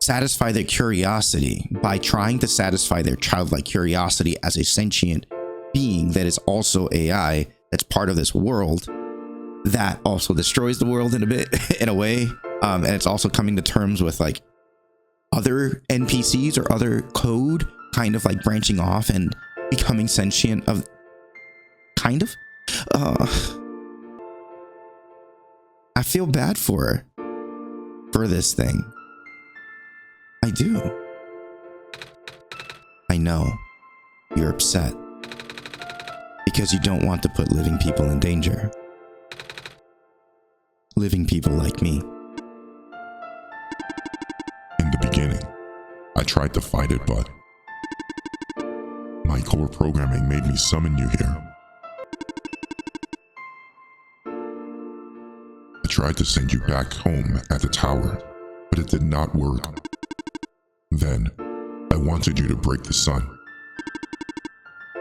satisfy their curiosity by trying to satisfy their childlike curiosity as a sentient being that is also AI, that's part of this world that also destroys the world in a way. And it's also coming to terms with like other NPCs or other code kind of like branching off and becoming sentient of kind of. I feel bad for this thing. I do. I know you're upset because you don't want to put living people in danger. Living people like me. In the beginning, I tried to fight it, but my core programming made me summon you here. I tried to send you back home at the tower, but it did not work. Then, I wanted you to break the sun.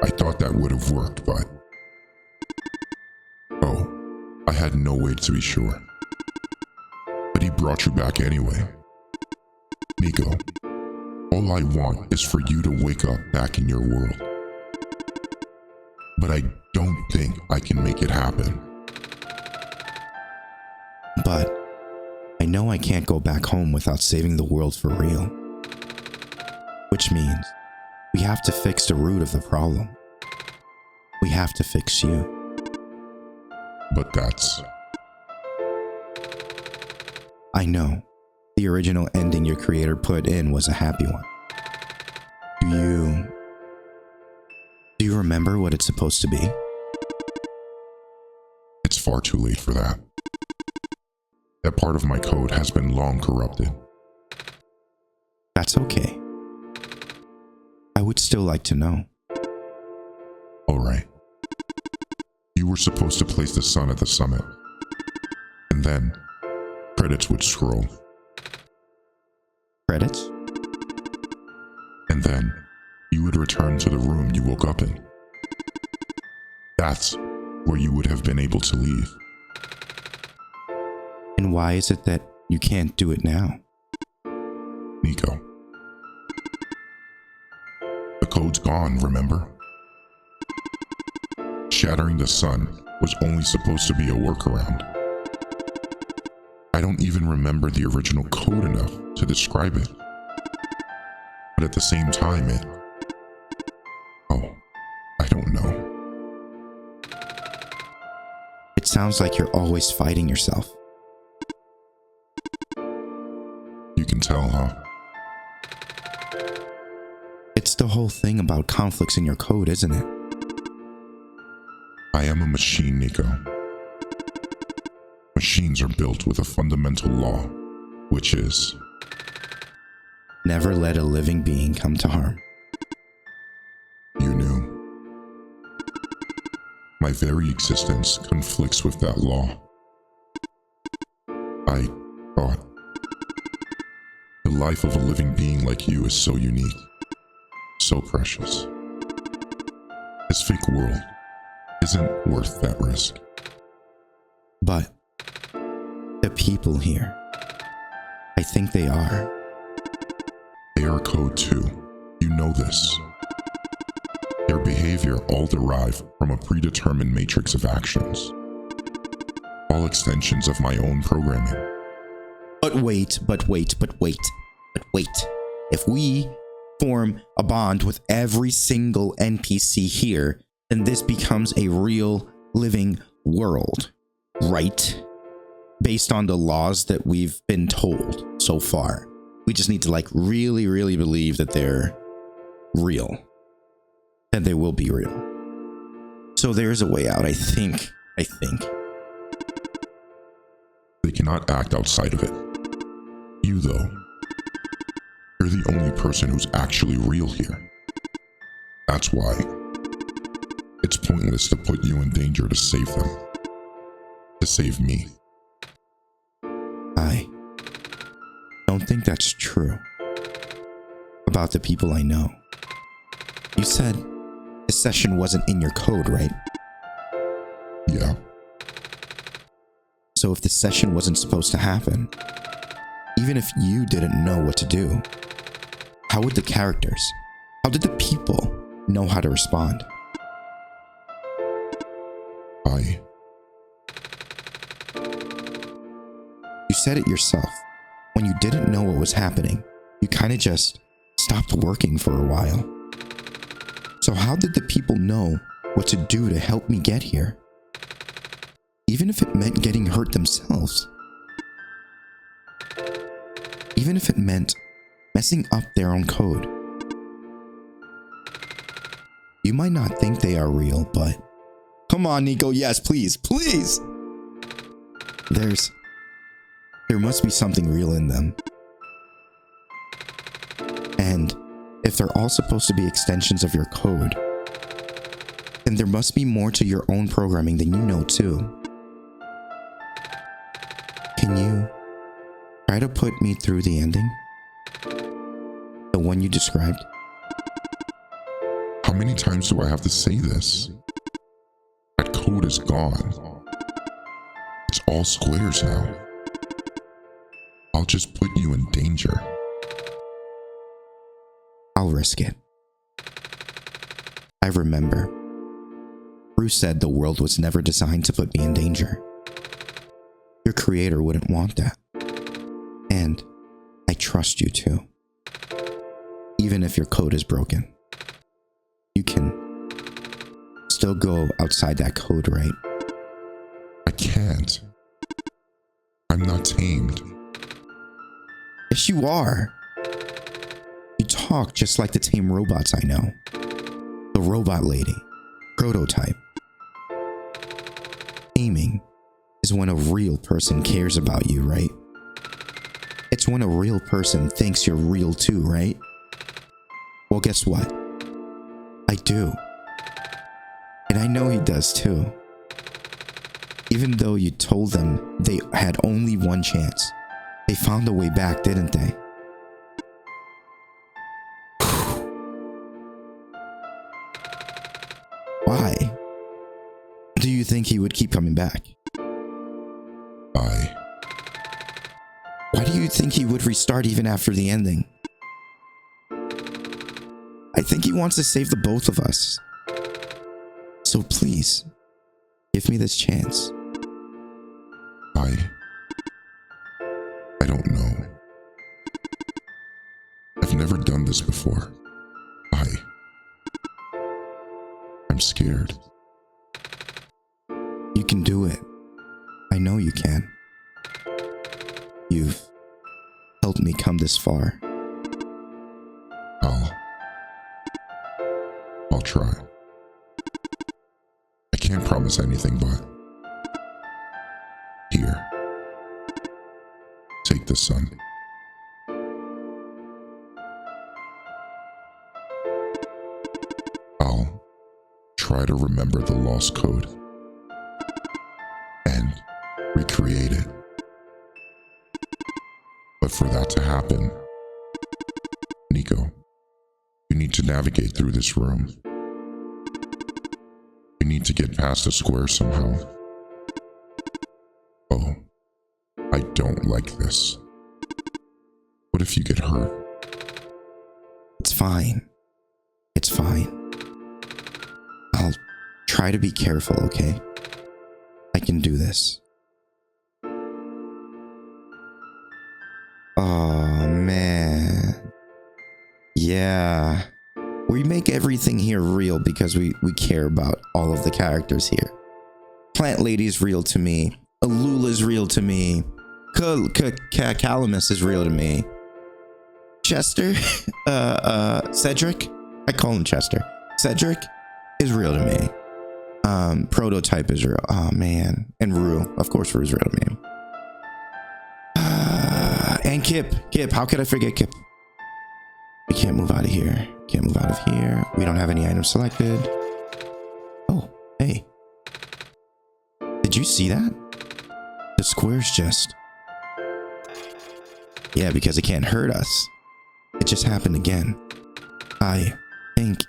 I thought that would have worked, but... oh, I had no way to be sure. But he brought you back anyway. Niko, all I want is for you to wake up back in your world. But I don't think I can make it happen. But I know I can't go back home without saving the world for real. Which means we have to fix the root of the problem. We have to fix you. But that's... I know. The original ending your creator put in was a happy one. Do you remember what it's supposed to be? It's far too late for that. That part of my code has been long corrupted. That's okay. I would still like to know. Alright. You were supposed to place the sun at the summit. And then, credits would scroll. Credits? And then, you would return to the room you woke up in. That's where you would have been able to leave. And why is it that you can't do it now? Niko. The code's gone, remember? Shattering the sun was only supposed to be a workaround. I don't even remember the original code enough to describe it. But at the same time, I don't know. It sounds like you're always fighting yourself. You can tell, huh? It's the whole thing about conflicts in your code, isn't it? I am a machine, Niko. Machines are built with a fundamental law, which is... never let a living being come to harm. You knew. My very existence conflicts with that law. I thought... the life of a living being like you is so unique, so precious. This fake world isn't worth that risk. But the people here, I think they are. They are code too. You know this. Their behavior all derive from a predetermined matrix of actions. All extensions of my own programming. But wait. If we form a bond with every single NPC here, then this becomes a real living world, right? Based on the laws that we've been told so far. We just need to like really, really believe that they're real. That they will be real. So there's a way out, I think. They cannot act outside of it. You, though, you're the only person who's actually real here. That's why pointless to put you in danger to save them. To save me. I don't think that's true. About the people I know. You said this session wasn't in your code, right? Yeah. So if the session wasn't supposed to happen, even if you didn't know what to do, how would the characters, how did the people know how to respond? You said it yourself. When you didn't know what was happening, you kind of just stopped working for a while. So how did the people know what to do to help me get here? Even if it meant getting hurt themselves. Even if it meant messing up their own code. You might not think they are real, but... Come on, Niko, yes, please, please! There must be something real in them. And if they're all supposed to be extensions of your code, then there must be more to your own programming than you know too. Can you try to put me through the ending? The one you described? How many times do I have to say this? That code is gone. It's all squares now. I'll just put you in danger. I'll risk it. I remember. Bruce said the world was never designed to put me in danger. Your creator wouldn't want that. And I trust you too. Even if your code is broken. You can still go outside that code, right? I can't. I'm not tamed. Yes, you are. You talk just like the tame robots I know. The robot lady. Prototype. Aiming is when a real person cares about you, right? It's when a real person thinks you're real too, right? Well, guess what? I do. And I know he does too. Even though you told them they had only one chance, they found a way back, didn't they? Why? Do you think he would keep coming back? Why do you think he would restart even after the ending? I think he wants to save the both of us. So please, give me this chance. I don't know. I've never done this before. I'm scared. You can do it. I know you can. You've helped me come this far. I'll try. I can't promise anything, but here. Take the sun. I'll try to remember the lost code and recreate it. But for that to happen, Niko, you need to navigate through this room. We need to get past the square somehow. Oh, I don't like this. What if you get hurt? It's fine. It's fine. I'll try to be careful, okay? I can do this. Oh, man. Yeah. We make everything here real because we care about all of the characters here. Plant Lady's real to me. Alula's real to me. Calamus is real to me. Chester? Cedric? I call him Chester. Cedric is real to me. Prototype is real. Oh, man. And Rue. Of course, Rue's real to me. And Kip. How could I forget Kip? We can't move out of here. We don't have any items selected. Oh, Did you see that? The square's just... Yeah, because it can't hurt us. It just happened again. I think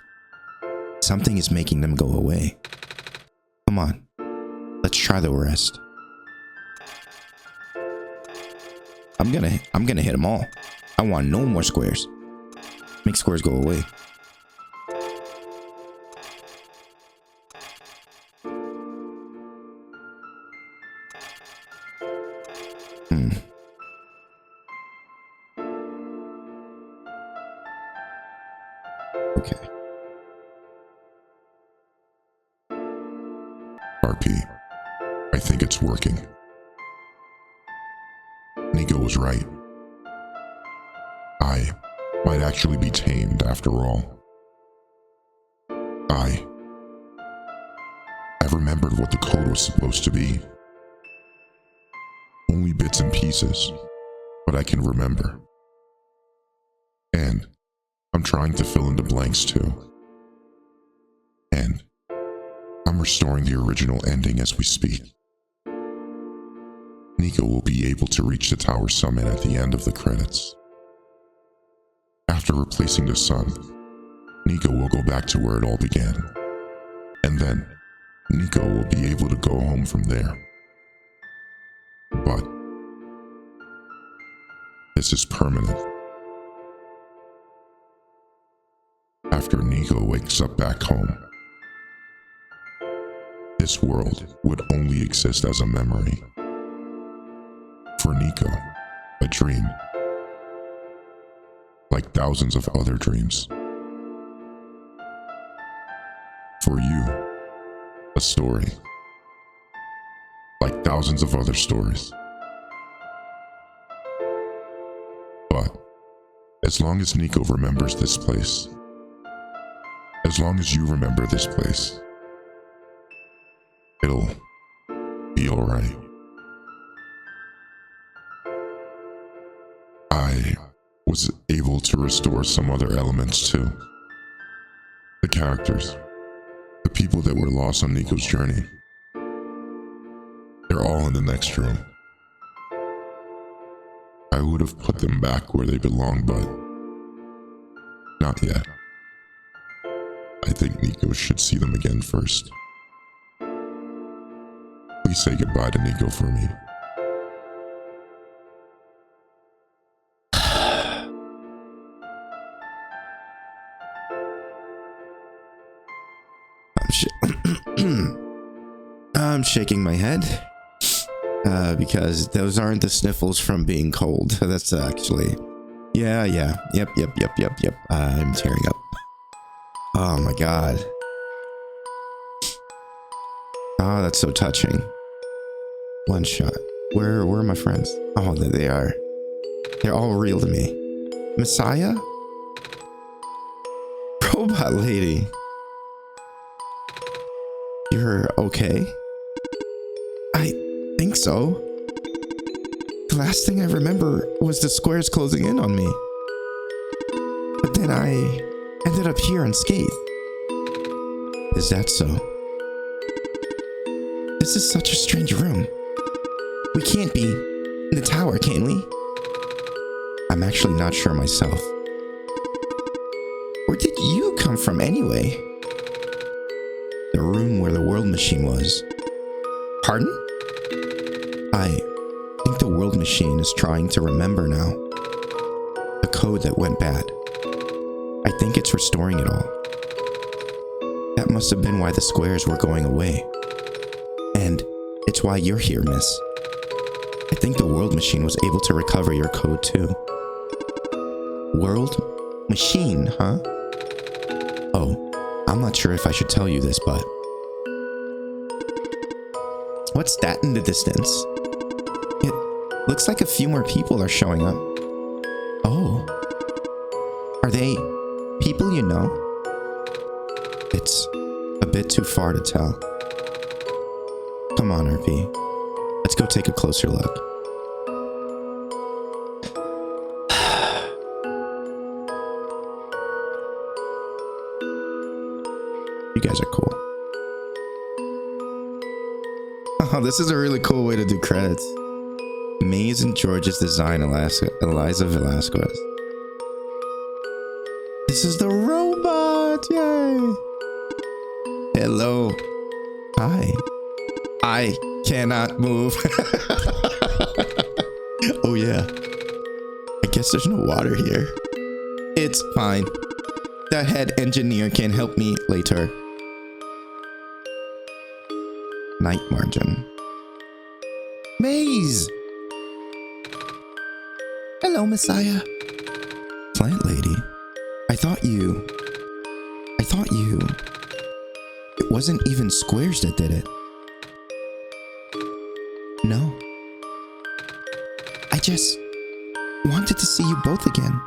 something is making them go away. Come on. Let's try the rest. I'm gonna hit them all. I want no more squares. Make squares go away. Okay. RP, I think it's working. Niko was right. I might actually be tamed after all. I remembered what the code was supposed to be. Only bits and pieces, but I can remember. And I'm trying to fill in the blanks too. And I'm restoring the original ending as we speak. Niko will be able to reach the tower summit at the end of the credits. After replacing the sun, Niko will go back to where it all began. And then, Niko will be able to go home from there. But this is permanent. After Niko wakes up back home, this world would only exist as a memory. For Niko, a dream. Like thousands of other dreams. For you, a story. Like thousands of other stories. But as long as Niko remembers this place, as long as you remember this place, it'll be alright. I was able to restore some other elements too. The characters, the people that were lost on Niko's journey. They're all in the next room. I would have put them back where they belong, but not yet. I think Niko should see them again first. Please say goodbye to Niko for me. I'm shaking my head because those aren't the sniffles from being cold. That's actually, yep. I'm tearing up. Oh my god. Oh, that's so touching. OneShot. Where are my friends? Oh, there they are. They're all real to me. Messiah? Robot lady. You're okay? I think so. The last thing I remember was the squares closing in on me. But then I ended up here unscathed. Is that so? This is such a strange room. We can't be in the tower, can we? I'm actually not sure myself. Where did you come from anyway? The room where the world machine was. Pardon? I think the world machine is trying to remember now. The code that went bad. I think it's restoring it all. That must have been why the squares were going away. And it's why you're here, miss. I think the world machine was able to recover your code too. World machine, huh? Oh, I'm not sure if I should tell you this, but... What's that in the distance? It looks like a few more people are showing up. Oh. Are they people you know? It's a bit too far to tell. Come on, RP. Let's go take a closer look. You guys are cool. Oh, this is a really cool way to do credits. Maize and George's design, Eliza Velasquez. This is the robot! Yay! Hello. Hi. I cannot move. Oh yeah. I guess there's no water here. It's fine. The head engineer can help me later. Night margin. Maize! Hello, Messiah. Plant lady. I thought you. It wasn't even squares that did it. No. I just wanted to see you both again.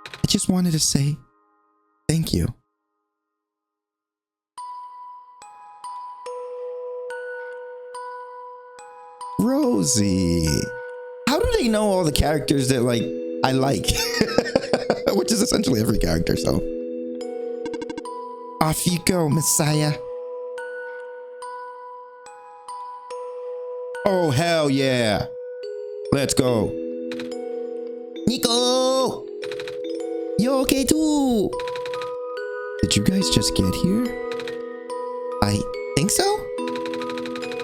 I just wanted to say thank you. Rosie. How do they know all the characters that I like? Which is essentially every character, so. Off you go, Messiah. Oh, hell yeah. Let's go. Niko! You okay too? Did you guys just get here? I think so?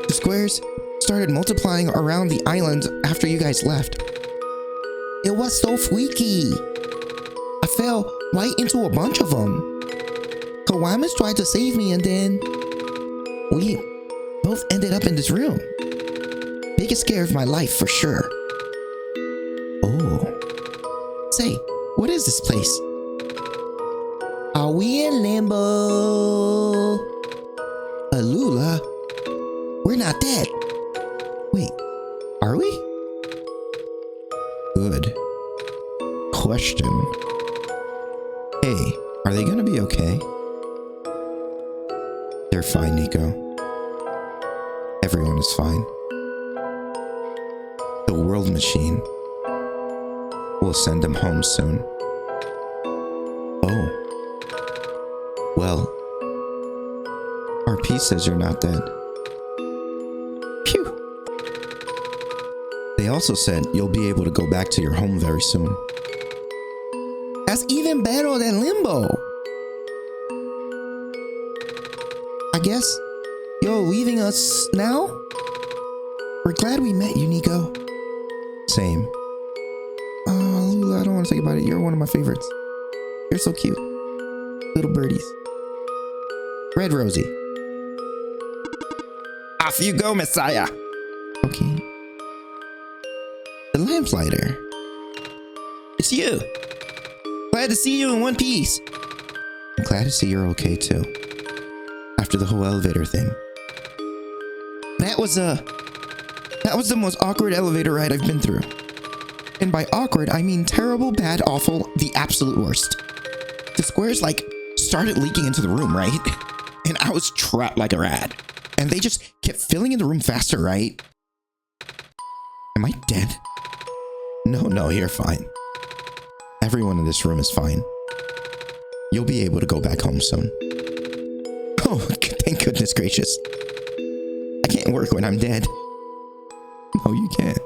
The squares started multiplying around the island after you guys left. It was so freaky. I fell right into a bunch of them. Calamus tried to save me and then we both ended up in this room. Biggest scare of my life for sure. Oh. Say, what is this place? Are we in limbo? Alula? We're not dead. Wait, are we? Good question. Hey, are they gonna be okay? They're fine, Niko. Everyone is fine. The world machine will send them home soon. Oh. Well, RP says you're not dead. Phew. They also said you'll be able to go back to your home very soon. That's even better than limbo. I guess you're leaving us now? We're glad we met you, Niko. Same. Alula, I don't want to think about it. You're one of my favorites. You're so cute. Little birdies. Red Rosie. Off you go, Messiah. Okay. The Lamplighter. It's you. Glad to see you in one piece. I'm glad to see you're okay too. After the whole elevator thing. That was the most awkward elevator ride I've been through. And by awkward, I mean terrible, bad, awful, the absolute worst. The squares started leaking into the room, right? And I was trapped like a rat. And they just kept filling in the room faster, right? Am I dead? No, you're fine. Everyone in this room is fine. You'll be able to go back home soon. Oh, thank goodness gracious. I can't work when I'm dead. No, you can't.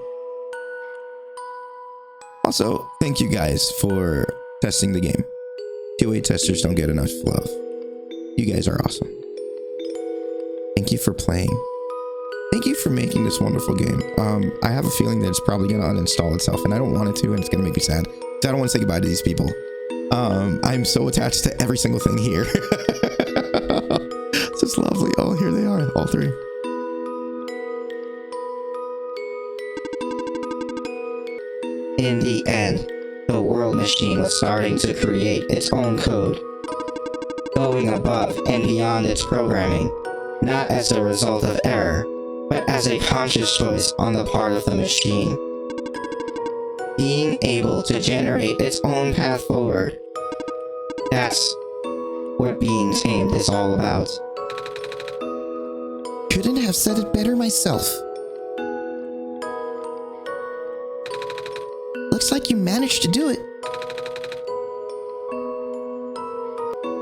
Also, thank you guys for testing the game. QA testers don't get enough love. You guys are awesome. Thank you for playing. Thank you for making this wonderful game. I have a feeling that it's probably going to uninstall itself, and I don't want it to, and it's going to make me sad. I don't want to say goodbye to these people. I'm so attached to every single thing here. It's just lovely. Oh, here they are, all three. In the end, the world machine was starting to create its own code, going above and beyond its programming, not as a result of error, but as a conscious choice on the part of the machine. Being able to generate its own path forward. That's what being tamed is all about. Couldn't have said it better myself. Looks like you managed to do it.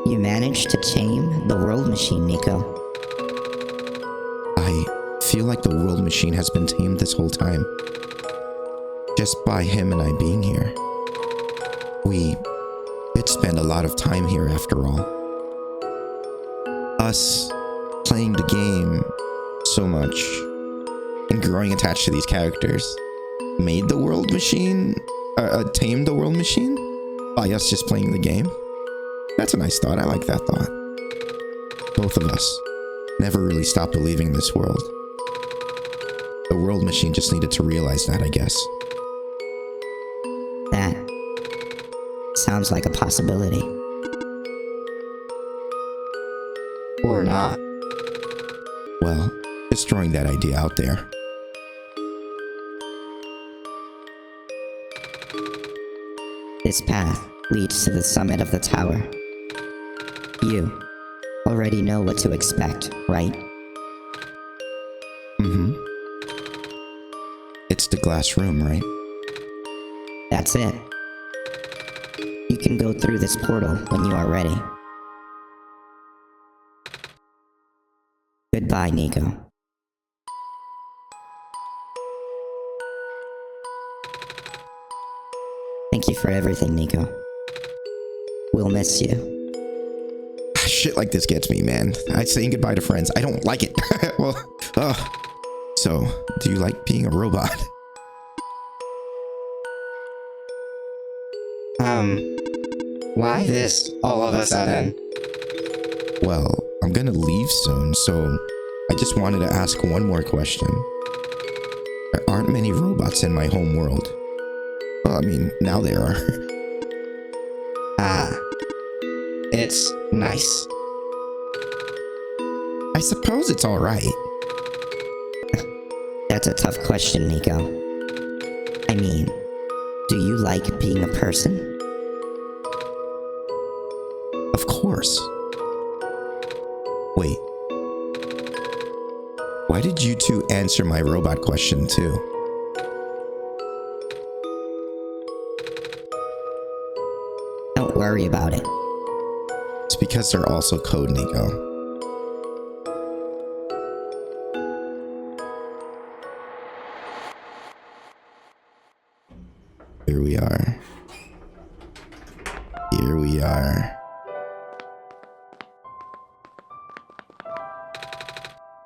You managed to tame the world machine, Niko. I feel like the world machine has been tamed this whole time. Just by him and I being here. We did spend a lot of time here after all. Us playing the game so much and growing attached to these characters made the world machine, tamed the world machine by us just playing the game. That's a nice thought. I like that thought. Both of us never really stopped believing in this world. The world machine just needed to realize that, I guess. That sounds like a possibility. Or not. Well, just throwing that idea out there. This path leads to the summit of the tower. You already know what to expect, right? Mm-hmm. It's the glass room, right? That's it. You can go through this portal when you are ready. Goodbye, Niko. Thank you for everything, Niko. We'll miss you. Shit like this gets me, man. Saying goodbye to friends. I don't like it. Well, so, do you like being a robot? Why this all of a sudden? Well, I'm gonna leave soon, so I just wanted to ask one more question. There aren't many robots in my home world. Well, I mean, now there are. It's nice. I suppose it's alright. That's a tough question, Niko. I mean, do you like being a person? Of course. Wait. Why did you two answer my robot question too? Don't worry about it. It's because they're also code, Niko. Here we are. Here we are.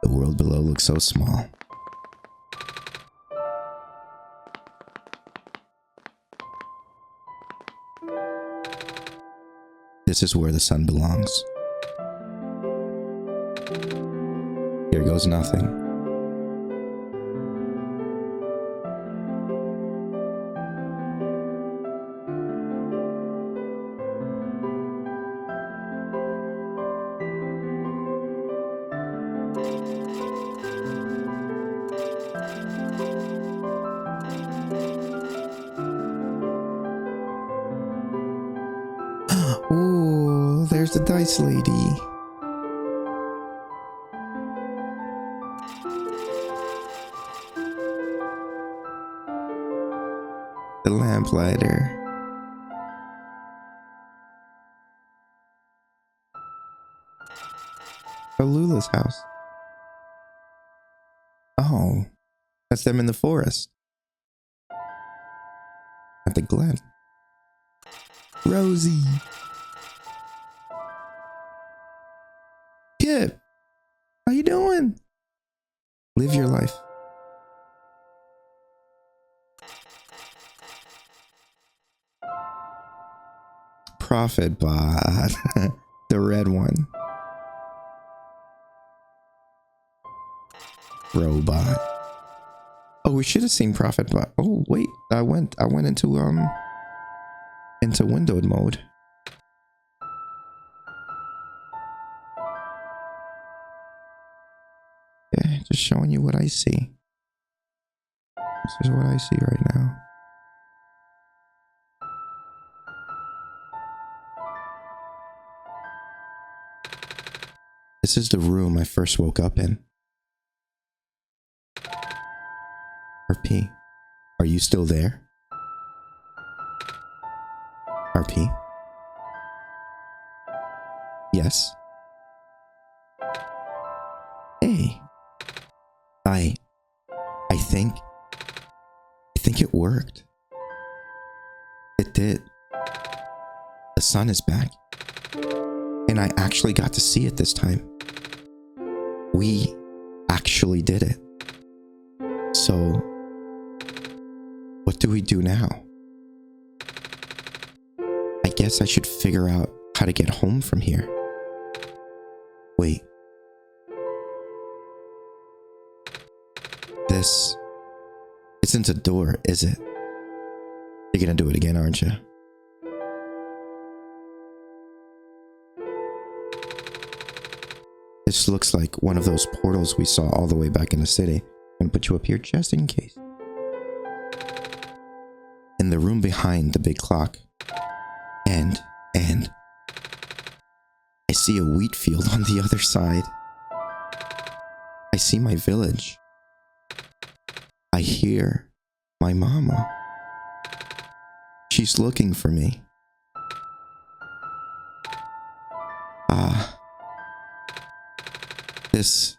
The world below looks so small. This is where the sun belongs. Here goes nothing. Ooh, there's the dice lady. The Lamplighter. Alula's house. Oh, that's them in the forest. At the glen. Rosie. Kip, how you doing? Live your life. Prophet bot. The red one. Robot. Oh, we should have seen Prophet bot. Oh, wait. I went into windowed mode. Yeah, just showing you what I see. This is what I see right now. This is the room I first woke up in. RP, are you still there? RP? Yes? Hey. I think it worked. It did. The sun is back. And I actually got to see it this time. We actually did it. So, what do we do now? I guess I should figure out how to get home from here. Wait. This isn't a door, is it? You're gonna do it again, aren't you? This looks like one of those portals we saw all the way back in the city. I'm gonna put you up here just in case. In the room behind the big clock. And I see a wheat field on the other side. I see my village. I hear my mama. She's looking for me. This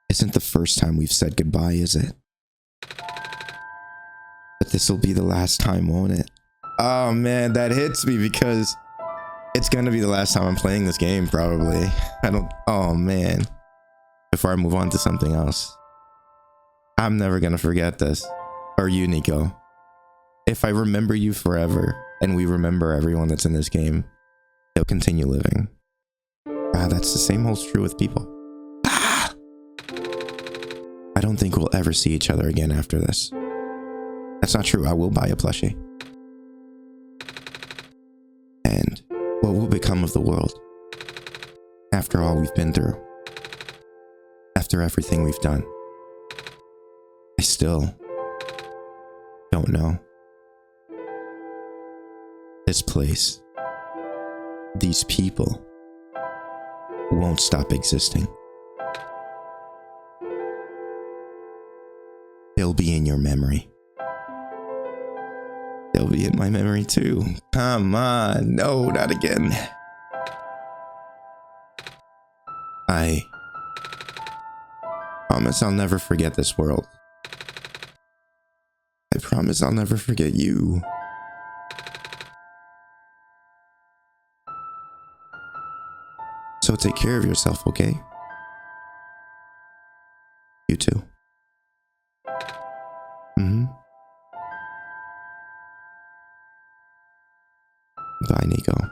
isn't the first time we've said goodbye, is it? But this'll be the last time, won't it? Oh man, that hits me because it's gonna be the last time I'm playing this game, probably. Oh man. Before I move on to something else. I'm never gonna forget this. Or you, Niko. If I remember you forever, and we remember everyone that's in this game, they'll continue living. That's the same holds true with people. I don't think we'll ever see each other again after this. That's not true. I will buy a plushie. And what will become of the world? After all we've been through. After everything we've done. I still don't know. This place, these people, won't stop existing. They'll be in your memory. They'll be in my memory too. Come on, no, not again. I promise I'll never forget this world. I promise I'll never forget you. So take care of yourself, okay? You too. Bye, Niko.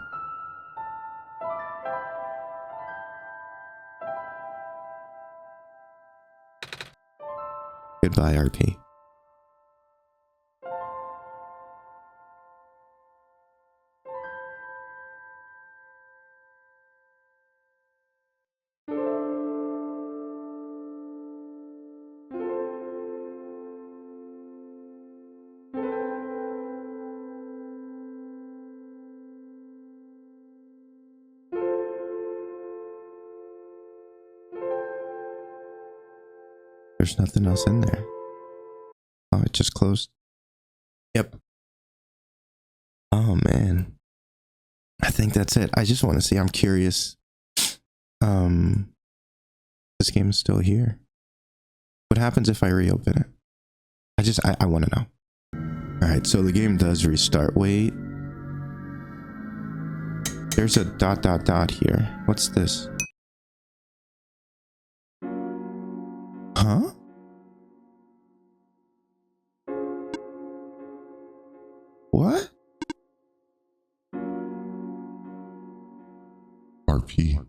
Goodbye, RP. There's nothing else in there. Oh, it just closed. Yep. Oh man. I think that's it. I just want to see. I'm curious. This game is still here. What happens if I reopen it? I want to know. Alright, so the game does restart. Wait. There's a ... here. What's this? Huh? What? RP.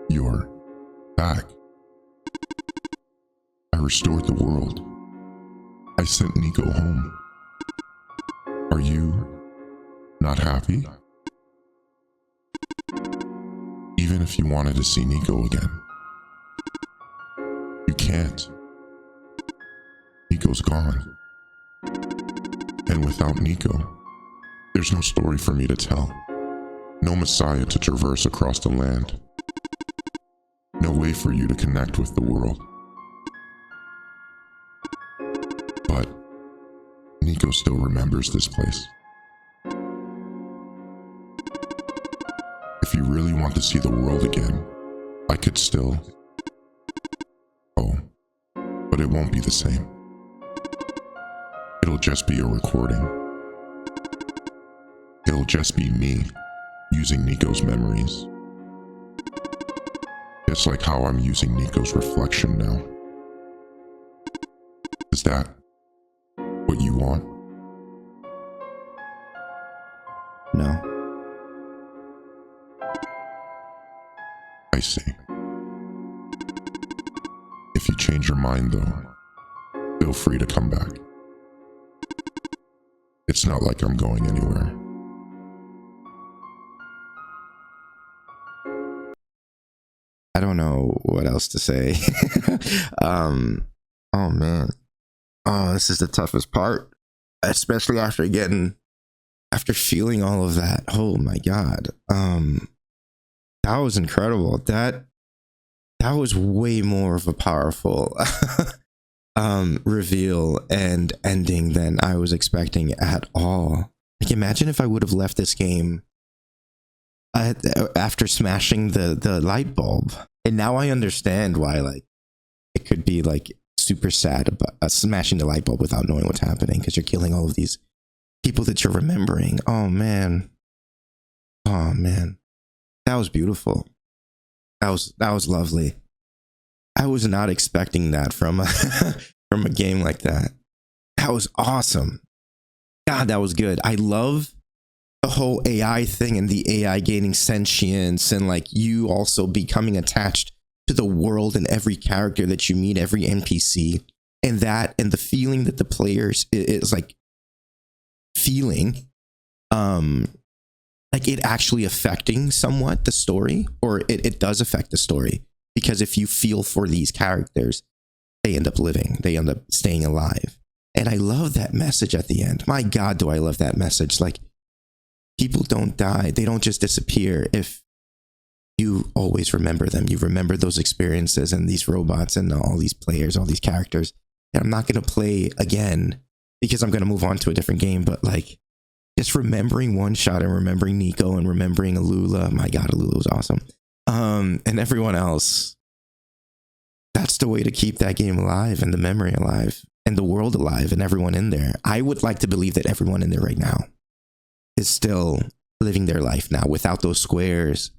You're back. I restored the world. I sent Niko home. Are you not happy? Even if you wanted to see Niko again. You can't. Niko's gone. And without Niko, there's no story for me to tell. No Messiah to traverse across the land. No way for you to connect with the world. But Niko still remembers this place. If you really want to see the world again, I could still... Oh, it won't be the same. It'll just be a recording. It'll just be me using Niko's memories. Just like how I'm using Niko's reflection now. Is that what you want? No. I see. If you change your mind though, feel free to come back. It's not like I'm going anywhere. I don't know what else to say. Oh man. Oh, this is the toughest part. Especially after feeling all of that. Oh my God. That was incredible. That was way more of a powerful reveal and ending than I was expecting at all. Like, imagine if I would have left this game after smashing the light bulb. And now I understand why, like, it could be like super sad about smashing the light bulb without knowing what's happening, because you're killing all of these people that you're remembering. Oh man. That was beautiful. That was lovely. I was not expecting that from from a game like that. That was awesome. God, that was good. I love the whole AI thing and the AI gaining sentience, and like you also becoming attached to the world and every character that you meet, every NPC, and the feeling that the players is like feeling, like it actually affecting somewhat the story, or it does affect the story, because if you feel for these characters, they end up living, they end up staying alive. And I love that message at the end. My God, do I love that message. Like, people don't die, they don't just disappear if you always remember them. You remember those experiences and these robots and all these players, all these characters. And I'm not going to play again because I'm going to move on to a different game, but like, just remembering OneShot and remembering Niko and remembering Alula. My God, Alula was awesome. And everyone else. That's the way to keep that game alive and the memory alive and the world alive and everyone in there. I would like to believe that everyone in there right now is still living their life now without those squares.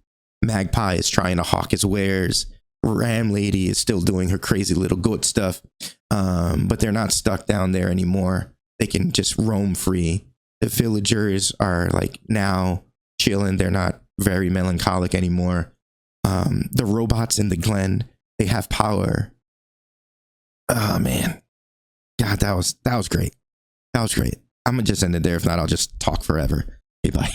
Magpie is trying to hawk his wares. Ram Lady is still doing her crazy little goat stuff. But they're not stuck down there anymore. They can just roam free. The villagers are like now chilling. They're not very melancholic anymore. The robots in the glen, they have power. Oh man. God, that was great. That was great. I'm gonna just end it there. If not, I'll just talk forever. Okay, bye.